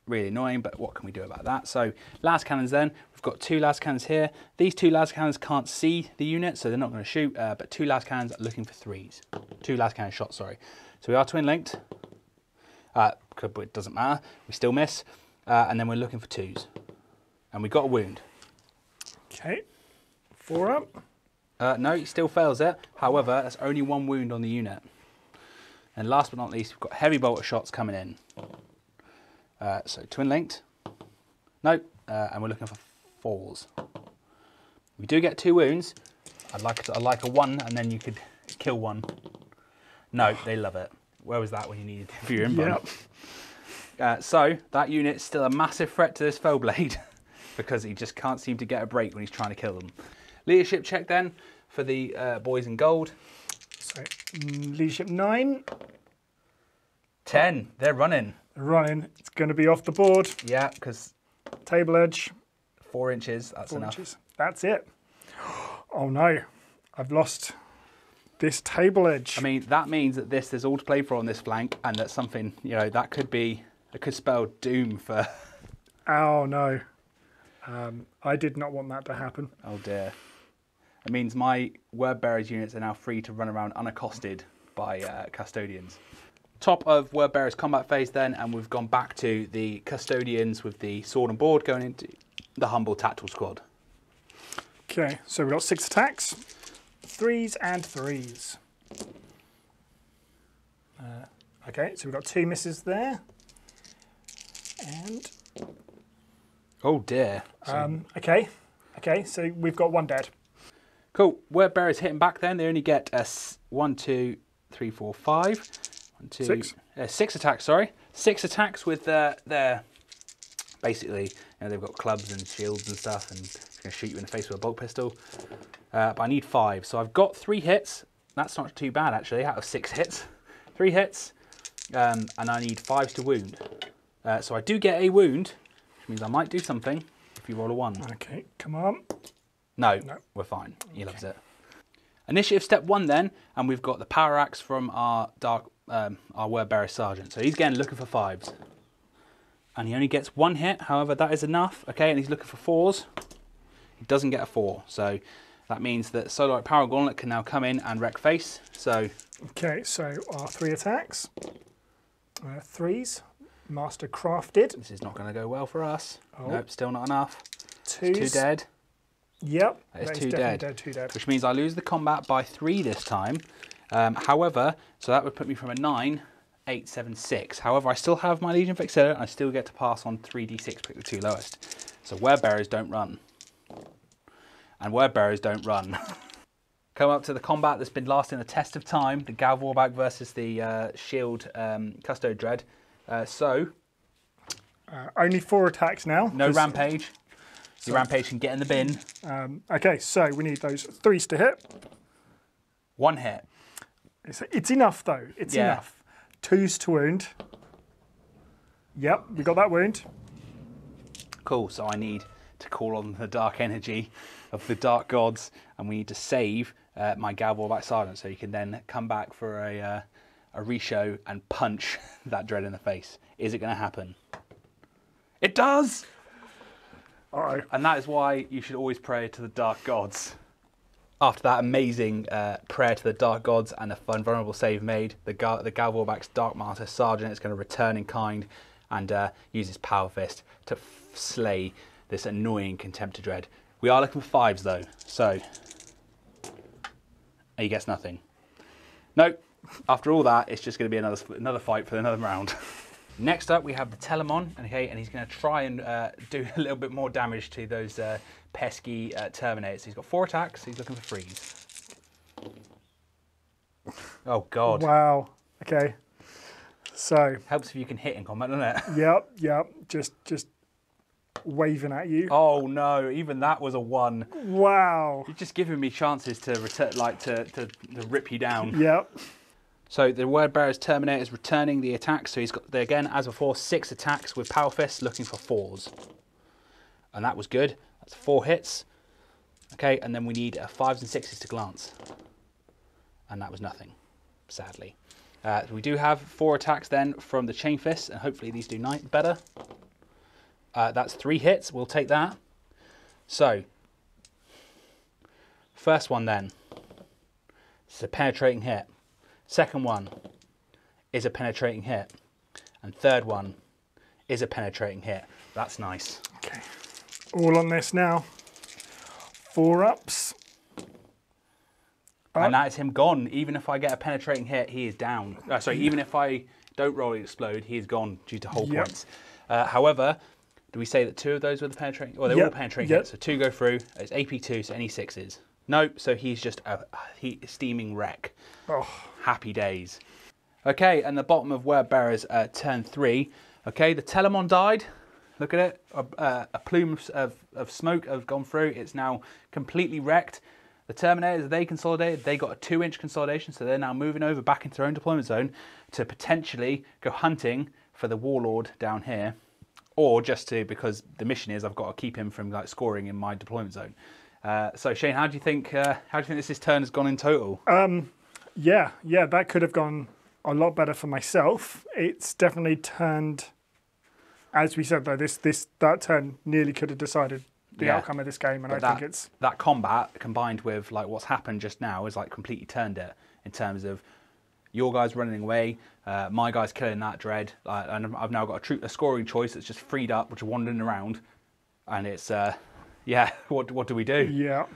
A: Really annoying, but what can we do about that? So, las cannons then. We've got 2 las cannons here. These 2 las cannons can't see the unit, so they're not going to shoot, but 2 las cannons are looking for 3s. 2 las cannon shots, sorry. So we are twin linked. But it doesn't matter. We still miss. And then we're looking for 2s. And we got a wound.
B: Okay. 4 up.
A: No, he still fails it. However, that's only 1 wound on the unit. And last but not least, we've got heavy bolter shots coming in. So twin linked. Nope. And we're looking for 4s. We do get 2 wounds. I'd like a 1, and then you could kill 1. No, they love it. Where was that when you needed it for your inbound? Yep. So that unit's still a massive threat to this Fellblade because he just can't seem to get a break when he's trying to kill them. Leadership check then for the boys in gold.
B: So leadership 9.
A: 10. They're running.
B: They're running. It's going to be off the board.
A: Yeah, because
B: table edge.
A: 4 inches. That's
B: 4
A: enough.
B: inches. That's it. Oh no, I've lost this table edge.
A: I mean, that means that there's all to play for on this flank, and that something, you know, that could spell doom for.
B: Oh no, I did not want that to happen.
A: Oh dear. It means my Word Bearers units are now free to run around unaccosted by Custodians. Top of Word Bearers combat phase then, and we've gone back to the Custodians with the sword and board going into the humble tactical squad.
B: Okay, so we've got 6 attacks, 3s and 3s. Okay, so we've got 2 misses there. And...
A: Oh dear.
B: Okay, so we've got 1 dead.
A: Cool. Word Bearers hitting back then, they only get 1, 2, 3, 4, 5. 1, 2,
B: 6.
A: 6 attacks, sorry. 6 attacks with their basically, you know, they've got clubs and shields and stuff, and it's going to shoot you in the face with a bolt pistol. But I need 5, so I've got 3 hits. That's not too bad actually, out of 6 hits. 3 hits, and I need 5s to wound. So I do get a wound, which means I might do something if you roll a 1.
B: Okay, come on.
A: No, we're fine. He loves it. Initiative step 1 then, and we've got the power axe from our Word Bearer Sergeant. So he's again looking for 5s. And he only gets 1 hit, however that is enough. Okay, and he's looking for 4s. He doesn't get a 4, so that means that Solarite Power Gauntlet can now come in and wreck face. So
B: okay, so our 3 attacks, 3s, Master Crafted.
A: This is not going to go well for us.
B: Oh.
A: Nope, still not enough.
B: 2s.
A: 2 dead.
B: Yep,
A: That is
B: that
A: 2
B: is
A: dead.
B: dead. 2 dead.
A: Which means I lose the combat by 3 this time. However, so that would put me from a 9, 8, 7, 6. However, I still have my Legion Fixator, and I still get to pass on 3d6, pick the 2 lowest. So Word Bearers don't run. And Word Bearers don't run. Come up to the combat that's been lasting a test of time, the Gal Warback versus the Shield Custodes Dread.
B: Only 4 attacks now.
A: No rampage. Your rampage can get in the bin.
B: Okay, so we need those 3s to hit.
A: 1 hit.
B: It's enough though, it's enough. 2s to wound. Yep, we got that wound.
A: Cool, so I need to call on the dark energy of the dark gods, and we need to save my Gal Warback Sergeant so he can then come back for a reshow and punch that dread in the face. Is it going to happen? It does!
B: Uh-oh.
A: And that is why you should always pray to the dark gods. After that amazing prayer to the dark gods and a vulnerable save made, the Gal Warback's Dark Master Sergeant is going to return in kind and use his Power Fist to slay this annoying Contemptor Dread. We are looking for 5s though, so he gets nothing. Nope. After all that, it's just going to be another fight for another round. Next up, we have the Telamon, okay, and he's going to try and do a little bit more damage to those pesky Terminators. He's got 4 attacks, he's looking for 3s. Oh, God.
B: Wow, okay. So...
A: helps if you can hit in combat, doesn't it?
B: Yep, just waving at you.
A: Oh, no, even that was a 1.
B: Wow.
A: You're just giving me chances to return, like, to rip you down.
B: Yep.
A: So the Word Bearer's Terminator is returning the attack. So he's got, again, as before, 6 attacks with Power Fist looking for 4s. And that was good. That's 4 hits. Okay, and then we need 5s and 6s to glance. And that was nothing, sadly. We do have 4 attacks then from the Chain Fist, and hopefully these do better. That's 3 hits. We'll take that. So, first one then. It's a penetrating hit. Second one is a penetrating hit. And third one is a penetrating hit. That's nice.
B: Okay. All on this now. 4 ups.
A: And that is him gone. Even if I get a penetrating hit, he is down. Sorry, even if I don't roll explode, he is gone due to hull points. However, do we say that 2 of those were the penetrating? Well, they're all penetrating hits, so 2 go through. It's AP2, so any 6s. Nope, so he's just a steaming wreck.
B: Oh.
A: Happy days. Okay, and the bottom of Word Bearers turn 3. Okay, the Telamon died. Look at it. A plume of smoke have gone through. It's now completely wrecked. The Terminators, they consolidated. They got a 2-inch consolidation, so they're now moving over back into their own deployment zone to potentially go hunting for the Warlord down here, or just to, because the mission is I've got to keep him from like scoring in my deployment zone. So Shane, how do you think this turn has gone in total?
B: Yeah, that could have gone a lot better for myself. It's definitely turned, as we said though, that turn nearly could have decided the outcome of this game, and but I think it's
A: that combat combined with like what's happened just now is like completely turned it in terms of your guys running away, my guys killing that dread, and I've now got a scoring choice that's just freed up, which are wandering around, and it's what do we do?
B: Yeah.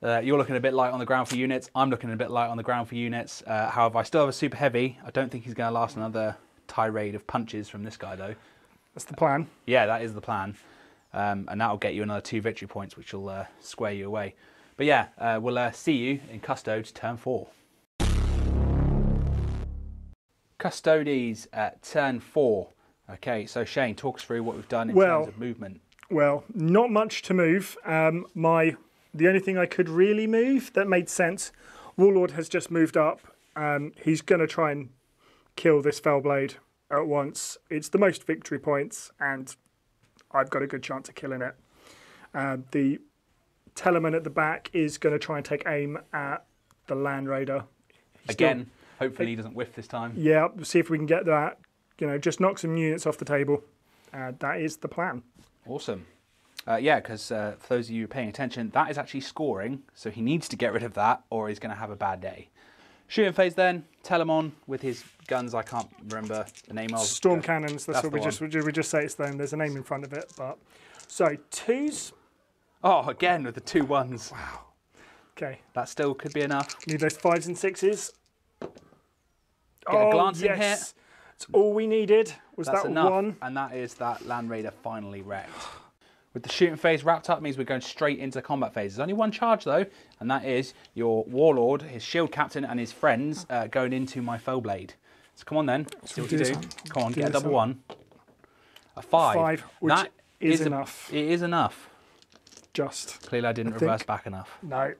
A: You're looking a bit light on the ground for units. I'm looking a bit light on the ground for units. However, I still have a super heavy. I don't think he's going to last another tirade of punches from this guy though.
B: That's the plan.
A: Yeah, that is the plan. And that'll get you another 2 victory points, which will square you away. But yeah, we'll see you in Custodes turn 4. Custodes at turn 4. Okay, so Shane, talk us through what we've done in terms of movement.
B: Well, not much to move. The only thing I could really move that made sense, Warlord has just moved up. He's going to try and kill this Fellblade at once. It's the most victory points, and I've got a good chance of killing it. The Teleman at the back is going to try and take aim at the Land Raider.
A: Again, hopefully he doesn't whiff this time.
B: Yeah, see if we can get that. Just knock some units off the table. That is the plan.
A: Awesome. Yeah, because for those of you paying attention, that is actually scoring, so he needs to get rid of that or he's going to have a bad day. Shooting phase then, Telamon with his guns, I can't remember the name of.
B: Storm cannons, that's what we just say it's them. There's a name in front of it. But so 2s.
A: Oh, again with the 2 1s.
B: Wow. Okay.
A: That still could be enough.
B: Need those 5s and 6s.
A: Get a glancing hit.
B: That's all we needed. Was that
A: enough.
B: one?
A: And that is that Land Raider finally wrecked. With the shooting phase wrapped up means we're going straight into combat phase. There's only one charge though, and that is your Warlord, his Shield Captain and his friends going into my Fellblade. So come on then, see what you do. Come on, get a double 1. A 5.
B: 5, which
A: that
B: is enough.
A: It is enough.
B: Just.
A: Clearly I didn't reverse back enough.
B: No.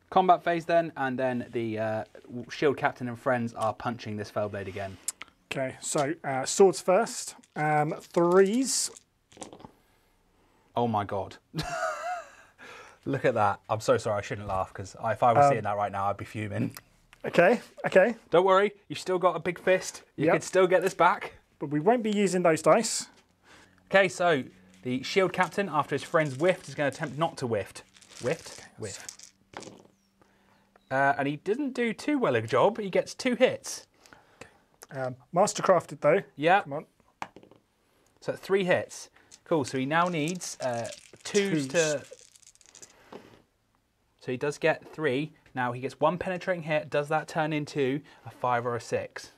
A: Combat phase then, and then the Shield Captain and friends are punching this Fellblade again.
B: Okay, so swords first. 3s.
A: Oh my god. Look at that. I'm so sorry, I shouldn't laugh, because if I was seeing that right now, I'd be fuming.
B: Okay.
A: Don't worry, you've still got a big fist. You can still get this back.
B: But we won't be using those dice.
A: Okay, so the Shield Captain, after his friend's whiffed, is going to attempt not to whiff. Whiff. And he doesn't do too well a job. He gets 2 hits.
B: Mastercrafted though.
A: Yeah.
B: Come on.
A: So 3 hits. Cool, so he now needs 2s to... So he does get 3. Now he gets 1 penetrating hit. Does that turn into a 5 or a 6?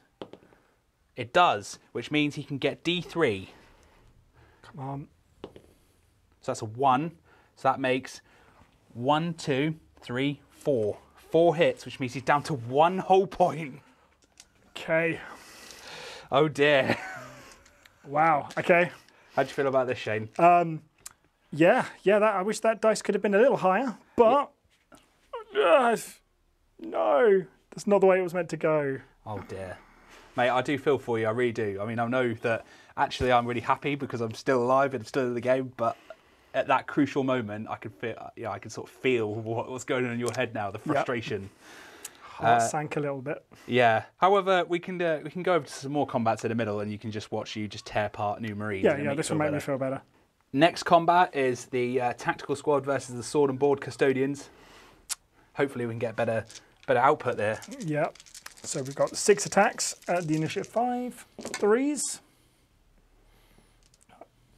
A: It does, which means he can get D3.
B: Come on.
A: So that's a 1. So that makes 1, 2, 3, 4. 4 hits, which means he's down to 1 whole point.
B: Okay.
A: Oh dear.
B: Wow, okay.
A: How do you feel about this, Shane?
B: Yeah. I wish that dice could have been a little higher, but no, that's not the way it was meant to go.
A: Oh dear, mate. I do feel for you. I really do. I mean, I know that actually I'm really happy because I'm still alive and I'm still in the game, but at that crucial moment, I could feel. I can sort of feel what's going on in your head now. The frustration.
B: Heart sank a little bit.
A: Yeah. However, we can go over to some more combats in the middle, and you can just watch you just tear apart new Marines.
B: Yeah. This will make me feel better.
A: Next combat is the tactical squad versus the sword and board custodians. Hopefully, we can get better output there.
B: Yeah. So we've got 6 attacks at the initiative 5, 3s.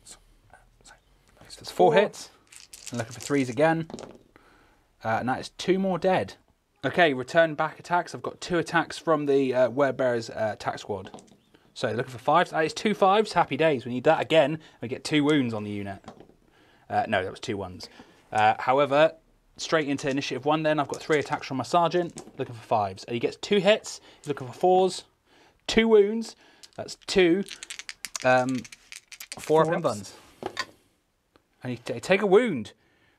A: So it's 4 hits. I'm looking for 3s again. And that is 2 more dead. Okay, return back attacks. I've got 2 attacks from the Wordbearer's attack squad. So looking for 5s. That is 2 5s. Happy days. We need that again. We get 2 wounds on the unit. No, that was 2 1s. However, straight into initiative 1 then. I've got 3 attacks from my sergeant. Looking for 5s. And he gets 2 hits. He's looking for 4s. 2 wounds. That's 2 4 up in buns. And you take a wound,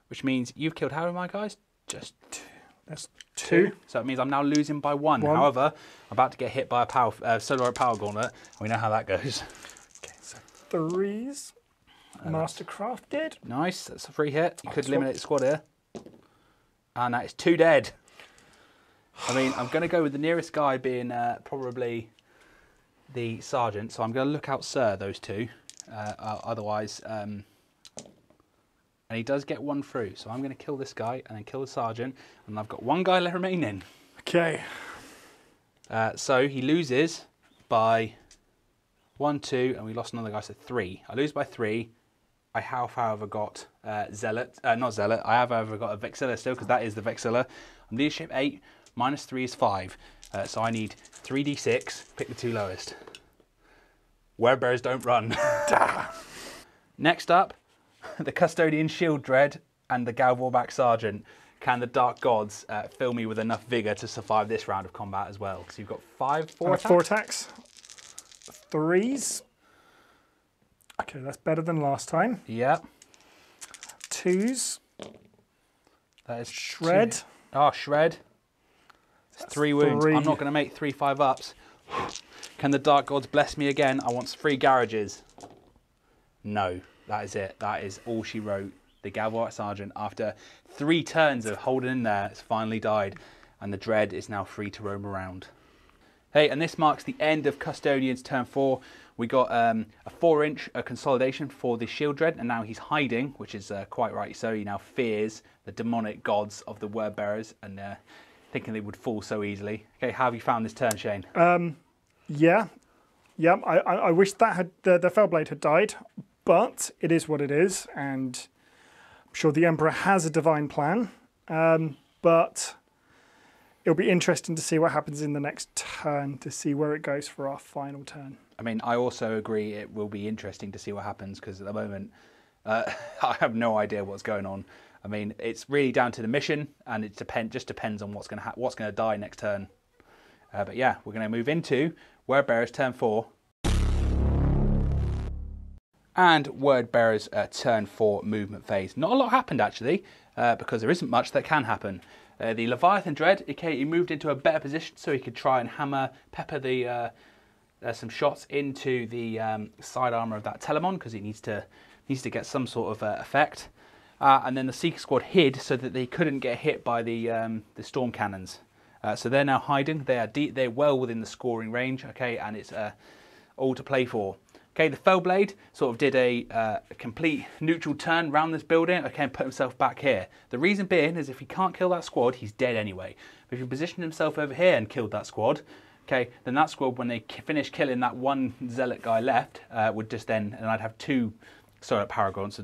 A: which means you've killed how many guys? Just 2.
B: That's 2.
A: So that means I'm now losing by 1. However, I'm about to get hit by a solar power gauntlet. And we know how that goes.
B: Okay, so 3s. Mastercrafted.
A: Nice. That's a free hit. You could eliminate the squad here. And that is 2 dead. I mean, I'm going to go with the nearest guy being probably the sergeant. So I'm going to look out, sir, those 2. Otherwise... And he does get 1 through, so I'm going to kill this guy and then kill the sergeant, and I've got 1 guy left remaining.
B: Okay.
A: So he loses by 1, 2, and we lost another guy, so 3. I lose by 3. I have, however, got Zealot. Not Zealot. I have, however, got a Vexilla still, because that is the Vexilla. I'm leadership 8, minus 3 is 5. So I need 3d6, pick the 2 lowest. Wordbearers don't run. Next up, the Custodian Shield Dread and the Galvorback Sergeant. Can the Dark Gods fill me with enough vigour to survive this round of combat as well? So you've got 4 attacks.
B: 4 attacks. 3s. Okay, that's better than last time.
A: Yeah.
B: 2s.
A: That is
B: Shred.
A: 2. Oh, Shred. That's 3 wounds.
B: 3.
A: I'm not going to make 3 5-ups. Can the Dark Gods bless me again? I want 3 garages. No. That is it. That is all she wrote. The Galvorback Sergeant, after 3 turns of holding in there, has finally died, and the Dread is now free to roam around. Hey, and this marks the end of Custodians turn 4. We got a 4-inch consolidation for the Shield Dread, and now he's hiding, which is quite right. So he now fears the demonic gods of the Wordbearers, and thinking they would fall so easily. Okay, how have you found this turn, Shane?
B: Yeah. I wish that had the Fellblade had died. But it is what it is, and I'm sure the Emperor has a divine plan. But it'll be interesting to see what happens in the next turn, to see where it goes for our final turn.
A: I mean, I also agree it will be interesting to see what happens, because at the moment, I have no idea what's going on. I mean, it's really down to the mission, and it just depends on what's going to die next turn. But yeah, we're going to move into Wordbearers turn 4. And Wordbearer's turn 4 movement phase. Not a lot happened actually, because there isn't much that can happen. The Leviathan Dread, he moved into a better position so he could try and pepper some shots into the side armour of that Telamon, because he needs to get some sort of effect. And then the Seeker Squad hid so that they couldn't get hit by the storm cannons. So they're now hiding. They're well within the scoring range. Okay, and it's all to play for. Okay, the Fellblade sort of did a complete neutral turn around this building, okay, and put himself back here. The reason being is if he can't kill that squad, he's dead anyway. But if he positioned himself over here and killed that squad, okay, then that squad, when they finish killing that 1 Zealot guy left, would just then, and I'd have 2 Solarite Power Gauntlets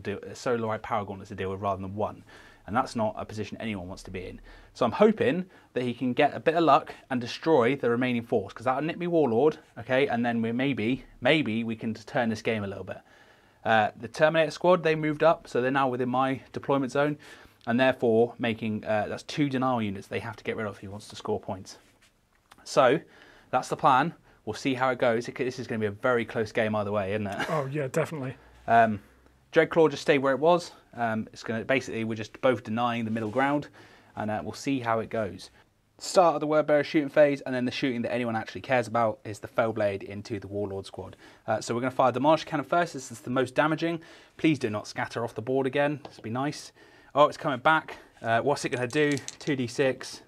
A: to deal with rather than 1. And that's not a position anyone wants to be in. So I'm hoping that he can get a bit of luck and destroy the remaining force, because that'll nip me Warlord, okay, and then maybe we can turn this game a little bit. The Terminator squad, they moved up, so they're now within my deployment zone, and therefore making, that's 2 denial units they have to get rid of if he wants to score points. So that's the plan. We'll see how it goes. This is going to be a very close game either way, isn't it?
B: Oh yeah, definitely.
A: Dreadclaw just stayed where it was. It's going to basically, we're just both denying the middle ground, and we'll see how it goes. Start of the Wordbearer shooting phase, and then the shooting that anyone actually cares about is the Fellblade into the Warlord squad. So we're going to fire the Demolisher Cannon first. This is the most damaging. Please do not scatter off the board again. This would be nice. Oh, it's coming back. What's it going to do? 2d6.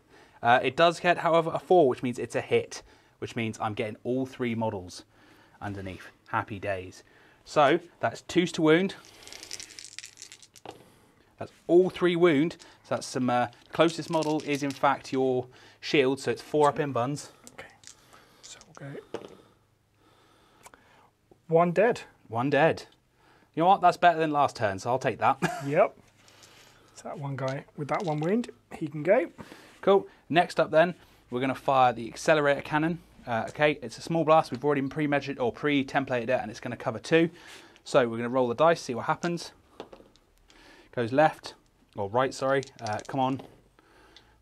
A: It does get, however, a 4, which means it's a hit, which means I'm getting all 3 models underneath. Happy days. So that's 2s to wound. That's all 3 wound. So that's some closest model is in fact your shield, so it's 4 up in buns.
B: Okay. Okay. One dead.
A: One dead. You know what? That's better than last turn, so I'll take that.
B: Yep. So that one guy with that one wound, he can go.
A: Cool. Next up then, we're going to fire the Accelerator Cannon. Okay, it's a small blast. We've already pre-measured or pre-templated it, and it's going to cover 2. So we're going to roll the dice, see what happens. Goes left, or right, sorry. Come on.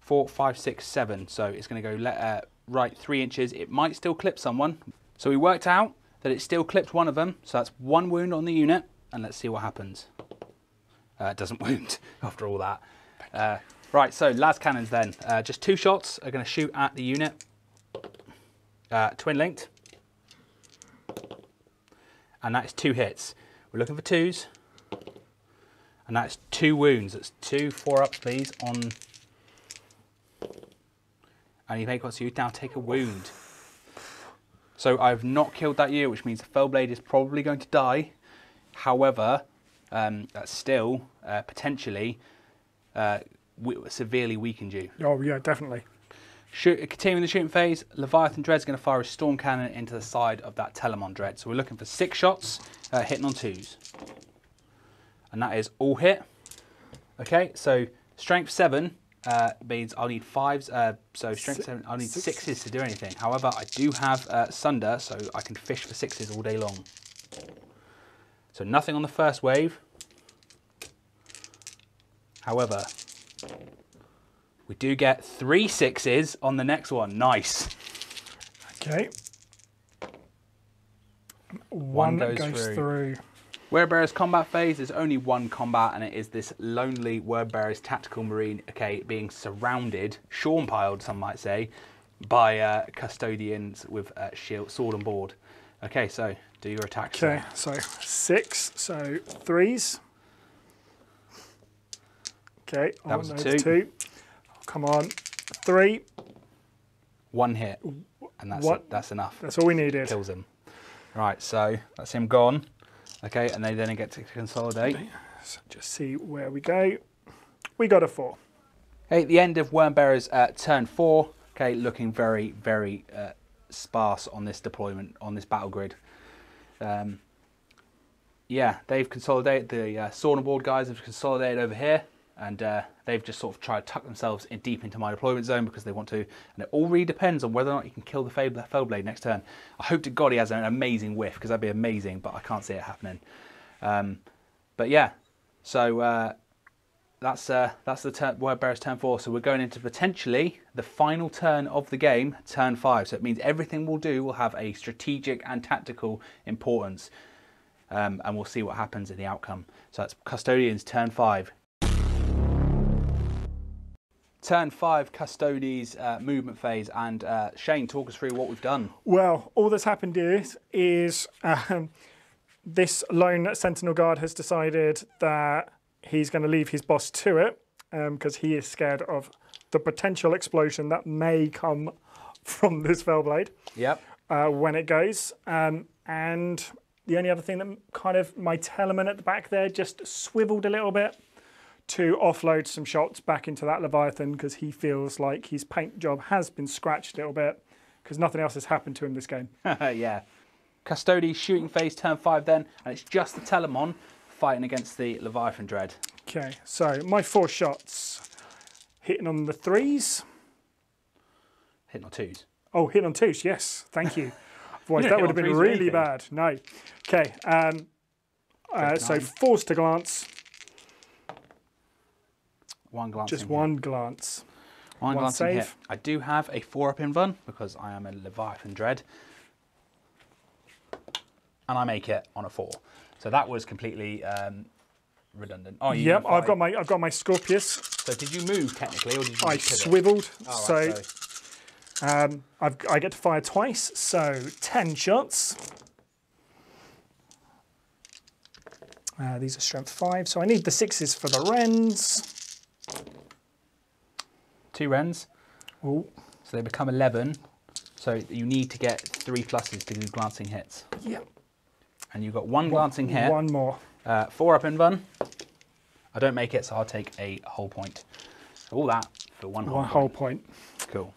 A: 4, 5, 6, 7. So it's going to go right 3 inches. It might still clip someone. So we worked out that it still clipped one of them. So that's 1 wound on the unit, and let's see what happens. It doesn't wound after all that. Right, so las cannons then. Just 2 shots are going to shoot at the unit. Twin linked. And that is 2 hits. We're looking for 2s. And that's 2 wounds. That's 2 4-ups, please, on... And you make what's you now take a wound. So I've not killed that unit, which means the Fellblade is probably going to die. However, that's still potentially severely weakened you.
B: Oh yeah, definitely.
A: Continuing the shooting phase, Leviathan Dread is going to fire a storm cannon into the side of that Telamon Dread. So we're looking for 6 shots, hitting on 2s. And that is all hit. Okay, so strength 7 means I'll need 5s. So strength 7, I'll need 6s to do anything. However, I do have Sunder, so I can fish for 6s all day long. So nothing on the first wave. However, we do get 3 6s on the next one. Nice.
B: Okay. One goes through.
A: Wordbearer's combat phase is only 1 combat, and it is this lonely Wordbearer's tactical marine, okay, being surrounded, Sean-piled, some might say, by custodians with shield, sword and board. Okay, so do your attack.
B: Okay, so 6, so 3s. Okay,
A: that was a
B: 2. Come on, 3.
A: 1 hit, and that's enough.
B: That's all we needed.
A: Kills him. Right, so that's him gone. Okay, and they then get to consolidate.
B: So just see where we go. We got a 4.
A: Okay, at the end of Wormbearer's turn 4. Okay, looking very, very sparse on this deployment, on this battle grid. Yeah, they've consolidated. The sword and board guys have consolidated over here, and they've just sort of tried to tuck themselves in deep into my deployment zone because they want to. And it all really depends on whether or not you can kill the Fellblade next turn. I hope to God he has an amazing whiff, because that'd be amazing, but I can't see it happening. But yeah, so that's the Wordbearer's turn 4. So we're going into potentially the final turn of the game, turn 5. So it means everything we'll do will have a strategic and tactical importance. And we'll see what happens in the outcome. So that's Custodians turn 5. Turn 5 Custodes movement phase, and Shane, talk us through what we've done.
B: Well, all that's happened is this lone Sentinel guard has decided that he's going to leave his boss to it because he is scared of the potential explosion that may come from this Fellblade.
A: Yep.
B: When it goes. And the only other thing that kind of my Teleman at the back there just swiveled a little bit to offload some shots back into that Leviathan because he feels like his paint job has been scratched a little bit because nothing else has happened to him this game.
A: Yeah. Custodes shooting phase turn 5 then, and it's just the Telamon fighting against the Leviathan Dread.
B: Okay, so my 4 shots. Hitting on the 3s.
A: Hitting on 2s.
B: Oh, hitting on 2s, yes, thank you. Otherwise that would have been really bad. No. Okay, so forced to glance.
A: One glance.
B: Just one glance.
A: One glance
B: save.
A: hit. I do have a 4-up in run because I am a Leviathan Dread. And I make it on a 4. So that was completely redundant. Oh, you
B: yep, I've got my Scorpius.
A: So did you move technically, or did you?
B: I swiveled.
A: Oh,
B: so
A: right,
B: I get to fire twice, so 10 shots. These are strength 5, so I need the 6s for the Wrens.
A: 2 Wrens.
B: Ooh.
A: So they become 11. So you need to get 3 pluses to do glancing hits.
B: Yep.
A: And you've got 1 glancing hit.
B: 1 more.
A: 4-up in run. I don't make it, so I'll take a whole point. So all that for one whole point.
B: Whole point.
A: Cool.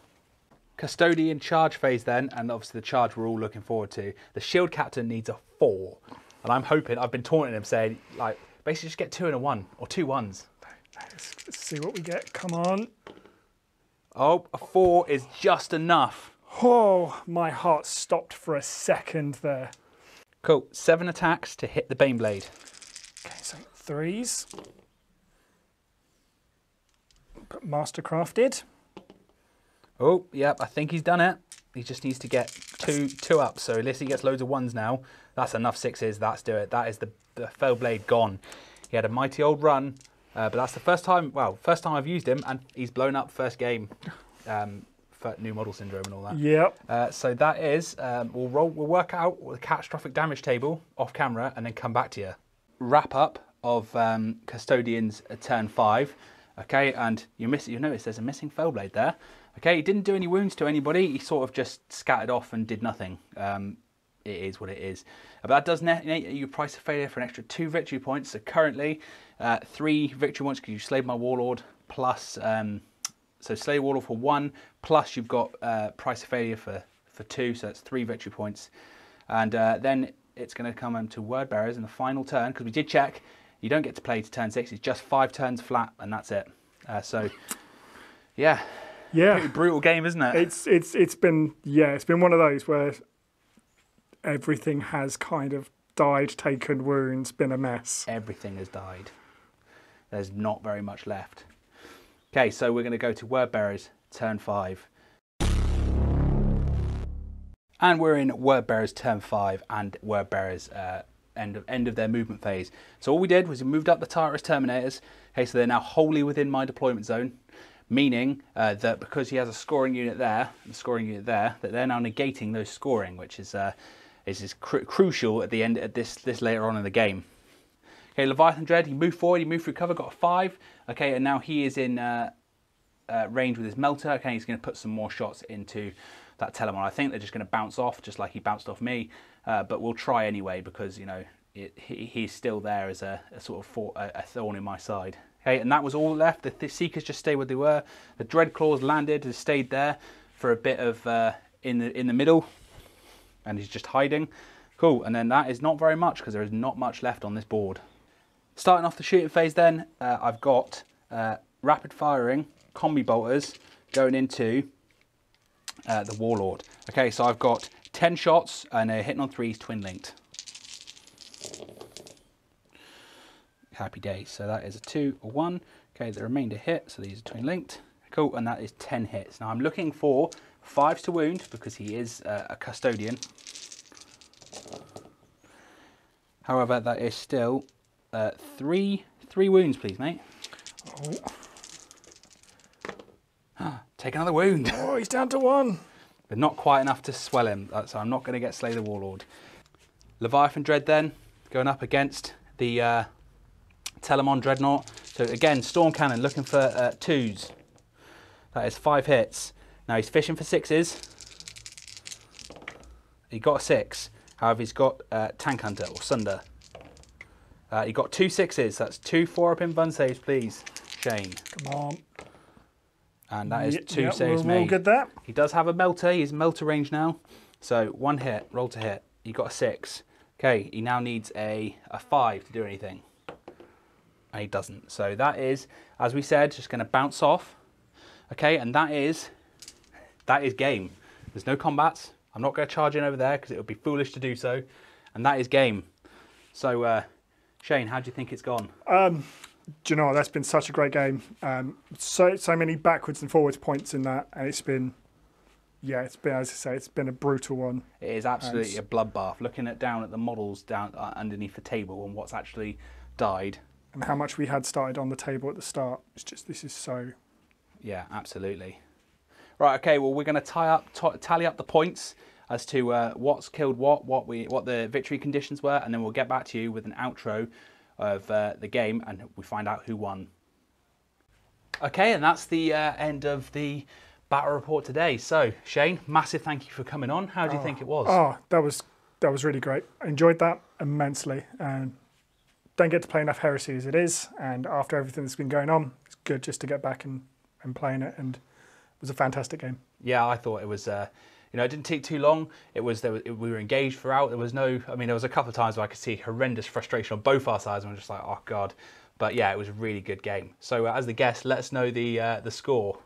A: Custodian charge phase then, and obviously the charge we're all looking forward to. The shield captain needs a 4, and I'm hoping, I've been taunting him saying, like, basically just get 2 and a 1, or 2 1s.
B: Let's see what we get. Come on.
A: Oh, a 4 is just enough.
B: Oh, my heart stopped for a second there.
A: Cool. 7 attacks to hit the Baneblade.
B: Okay, so 3s. But Mastercrafted.
A: Oh, yep, I think he's done it. He just needs to get two up. So unless he gets loads of 1s now, that's enough 6s. That's do it. That is the Fellblade gone. He had a mighty old run, but that's the first time I've used him, and he's blown up first game for new model syndrome and all that.
B: Yep.
A: So that is, we'll work out the catastrophic damage table off camera and then come back to you. Wrap up of Custodians at turn 5. Okay, and you notice there's a missing Fellblade there. Okay, he didn't do any wounds to anybody. He sort of just scattered off and did nothing. It is what it is. But that does net you price of failure for an extra 2 victory points. So currently, 3 victory points because you slayed my Warlord, plus, so slay Warlord for 1, plus you've got price of failure for 2, so that's 3 victory points. And then it's going to come to Word Bearers in the final turn, because we did check. You don't get to play to turn 6. It's just 5 turns flat, and that's it. So, yeah, pretty brutal game, isn't it?
B: It's been one of those where everything has kind of died, taken wounds, been a mess.
A: Everything has died. There's not very much left. Okay, so we're going to go to Word Bearers, turn 5. And we're in Word Bearers turn 5 and Word Bearers end of their movement phase. So all we did was we moved up the Tartarus Terminators. Okay, so they're now wholly within my deployment zone, meaning that because he has a scoring unit there, and a scoring unit there, that they're now negating those scoring, which is crucial at the end at this later on in the game. Okay, Leviathan Dread, he moved forward, he moved through cover, got a 5. Okay, and now he is in range with his melter. Okay, he's going to put some more shots into that Telamon. I think they're just going to bounce off, just like he bounced off me. But we'll try anyway, because, you know, he's still there as a sort of a thorn in my side. Okay, and that was all left. The Seekers just stayed where they were. The Dreadclaws landed and stayed there for a bit of in the middle, and he's just hiding. Cool, and then that is not very much, because there is not much left on this board. Starting off the shooting phase then, I've got rapid firing combi bolters going into the Warlord. Okay, so I've got 10 shots and they're hitting on 3s, twin linked. Happy days. So that is a 2, a 1. Okay, the remainder hit, so these are twin linked. Cool, and that is 10 hits. Now I'm looking for 5s to wound, because he is a Custodian. However, that is still 3 wounds, please, mate. Oh. Take another wound.
B: Oh, he's down to 1.
A: But not quite enough to swell him, so I'm not going to get Slay the Warlord. Leviathan Dread then, going up against the Telamon Dreadnought. So again, Storm Cannon looking for 2s. That is 5 hits. Now he's fishing for 6s. He got a 6. However, he's got Tank Hunter or Sunder. He got 2 6s. That's 2 4-up in bun saves, please, Shane.
B: Come on.
A: And that is 2 saves made.
B: We'll get that.
A: He does have a melter. He's melter range now. So 1 hit, roll to hit. He got a 6. Okay, he now needs a 5 to do anything. And he doesn't. So that is, as we said, just going to bounce off. Okay, and that is game. There's no combats. I'm not going to charge in over there, because it would be foolish to do so. And that is game. So, Shane, how do you think it's gone?
B: Do you know what? That's been such a great game. So many backwards and forwards points in that, and it's been, as I say, it's been a brutal one.
A: It is absolutely a bloodbath. Looking down at the models down underneath the table and what's actually died,
B: and how much we had started on the table at the start. It's just, this is so.
A: Yeah, absolutely. Right. Okay. Well, we're going to tally up the points as to what's killed what the victory conditions were, and then we'll get back to you with an outro of the game, and we find out who won. Okay, and that's the end of the battle report today. So, Shane, massive thank you for coming on. How do you think it was?
B: Oh, that was really great. I enjoyed that immensely, and don't get to play enough Heresy as it is, and after everything that's been going on, it's good just to get back and playing it, and was a fantastic game.
A: Yeah, I thought it was. You know, it didn't take too long. We were engaged throughout. There was no. I mean, there was a couple of times where I could see horrendous frustration on both our sides, and I'm just like, oh god. But yeah, it was a really good game. So as the guest, let us know the score.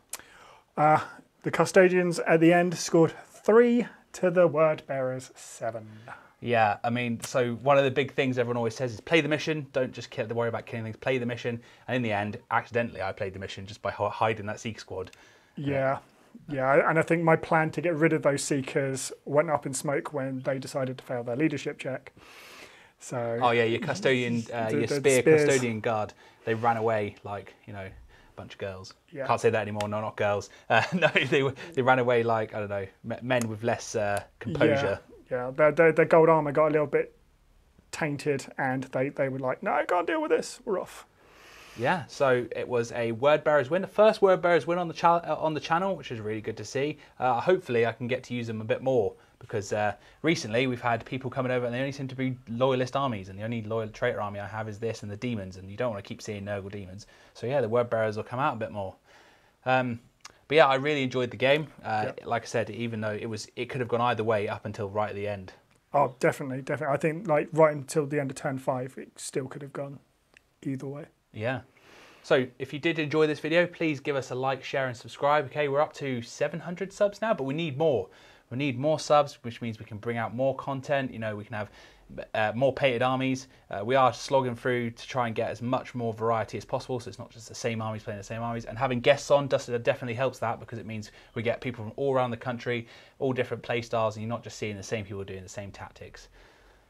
B: The Custodians at the end scored 3 to the Word Bearers 7.
A: Yeah, I mean, so one of the big things everyone always says is play the mission. Don't just worry about killing things. Play the mission. And in the end, accidentally, I played the mission just by hiding that Seeker squad.
B: Yeah. Yeah, and I think my plan to get rid of those Seekers went up in smoke when they decided to fail their leadership check. So.
A: Oh yeah, your Custodian, your spear Custodian guard, they ran away like, you know, a bunch of girls.
B: Yeah.
A: Can't say that anymore. No, not girls. No, they ran away like, I don't know, men with less composure.
B: Yeah, their gold armor got a little bit tainted, and they were like, no, I can't deal with this. We're off.
A: Yeah, so it was a Word Bearers win, the first Word Bearers win on the channel, which is really good to see. Hopefully, I can get to use them a bit more because recently we've had people coming over and they only seem to be loyalist armies, and the only loyal traitor army I have is this and the demons, and you don't want to keep seeing Nurgle demons. So yeah, the Word Bearers will come out a bit more. But yeah, I really enjoyed the game. Like I said, even though it could have gone either way up until right at the end.
B: Oh, definitely. I think like right until the end of turn 5, it still could have gone either way.
A: Yeah. So if you did enjoy this video, please give us a like, share and subscribe. Okay, we're up to 700 subs now, but we need more. We need more subs, which means we can bring out more content. You know, we can have more painted armies. We are slogging through to try and get as much more variety as possible, so it's not just the same armies playing the same armies. And having guests on definitely helps that, because it means we get people from all around the country, all different play styles, and you're not just seeing the same people doing the same tactics.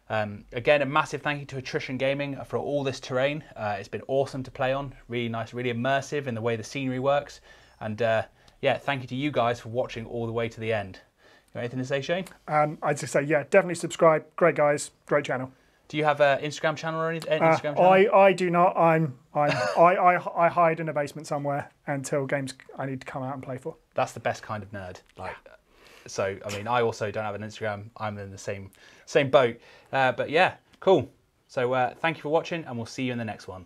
A: Again, a massive thank you to Attrition Gaming for all this terrain. It's been awesome to play on, really nice, really immersive in the way the scenery works. And yeah, thank you to you guys for watching all the way to the end. You got anything to say, Shane? I'd
B: just say, yeah, definitely subscribe. Great guys, great channel.
A: Do you have an Instagram channel or anything? Instagram channel?
B: I do not. I hide in a basement somewhere until games I need to come out and play for.
A: That's the best kind of nerd. Like. Yeah. So, I mean, I also don't have an Instagram. I'm in the same boat. But yeah, cool. So thank you for watching, and we'll see you in the next one.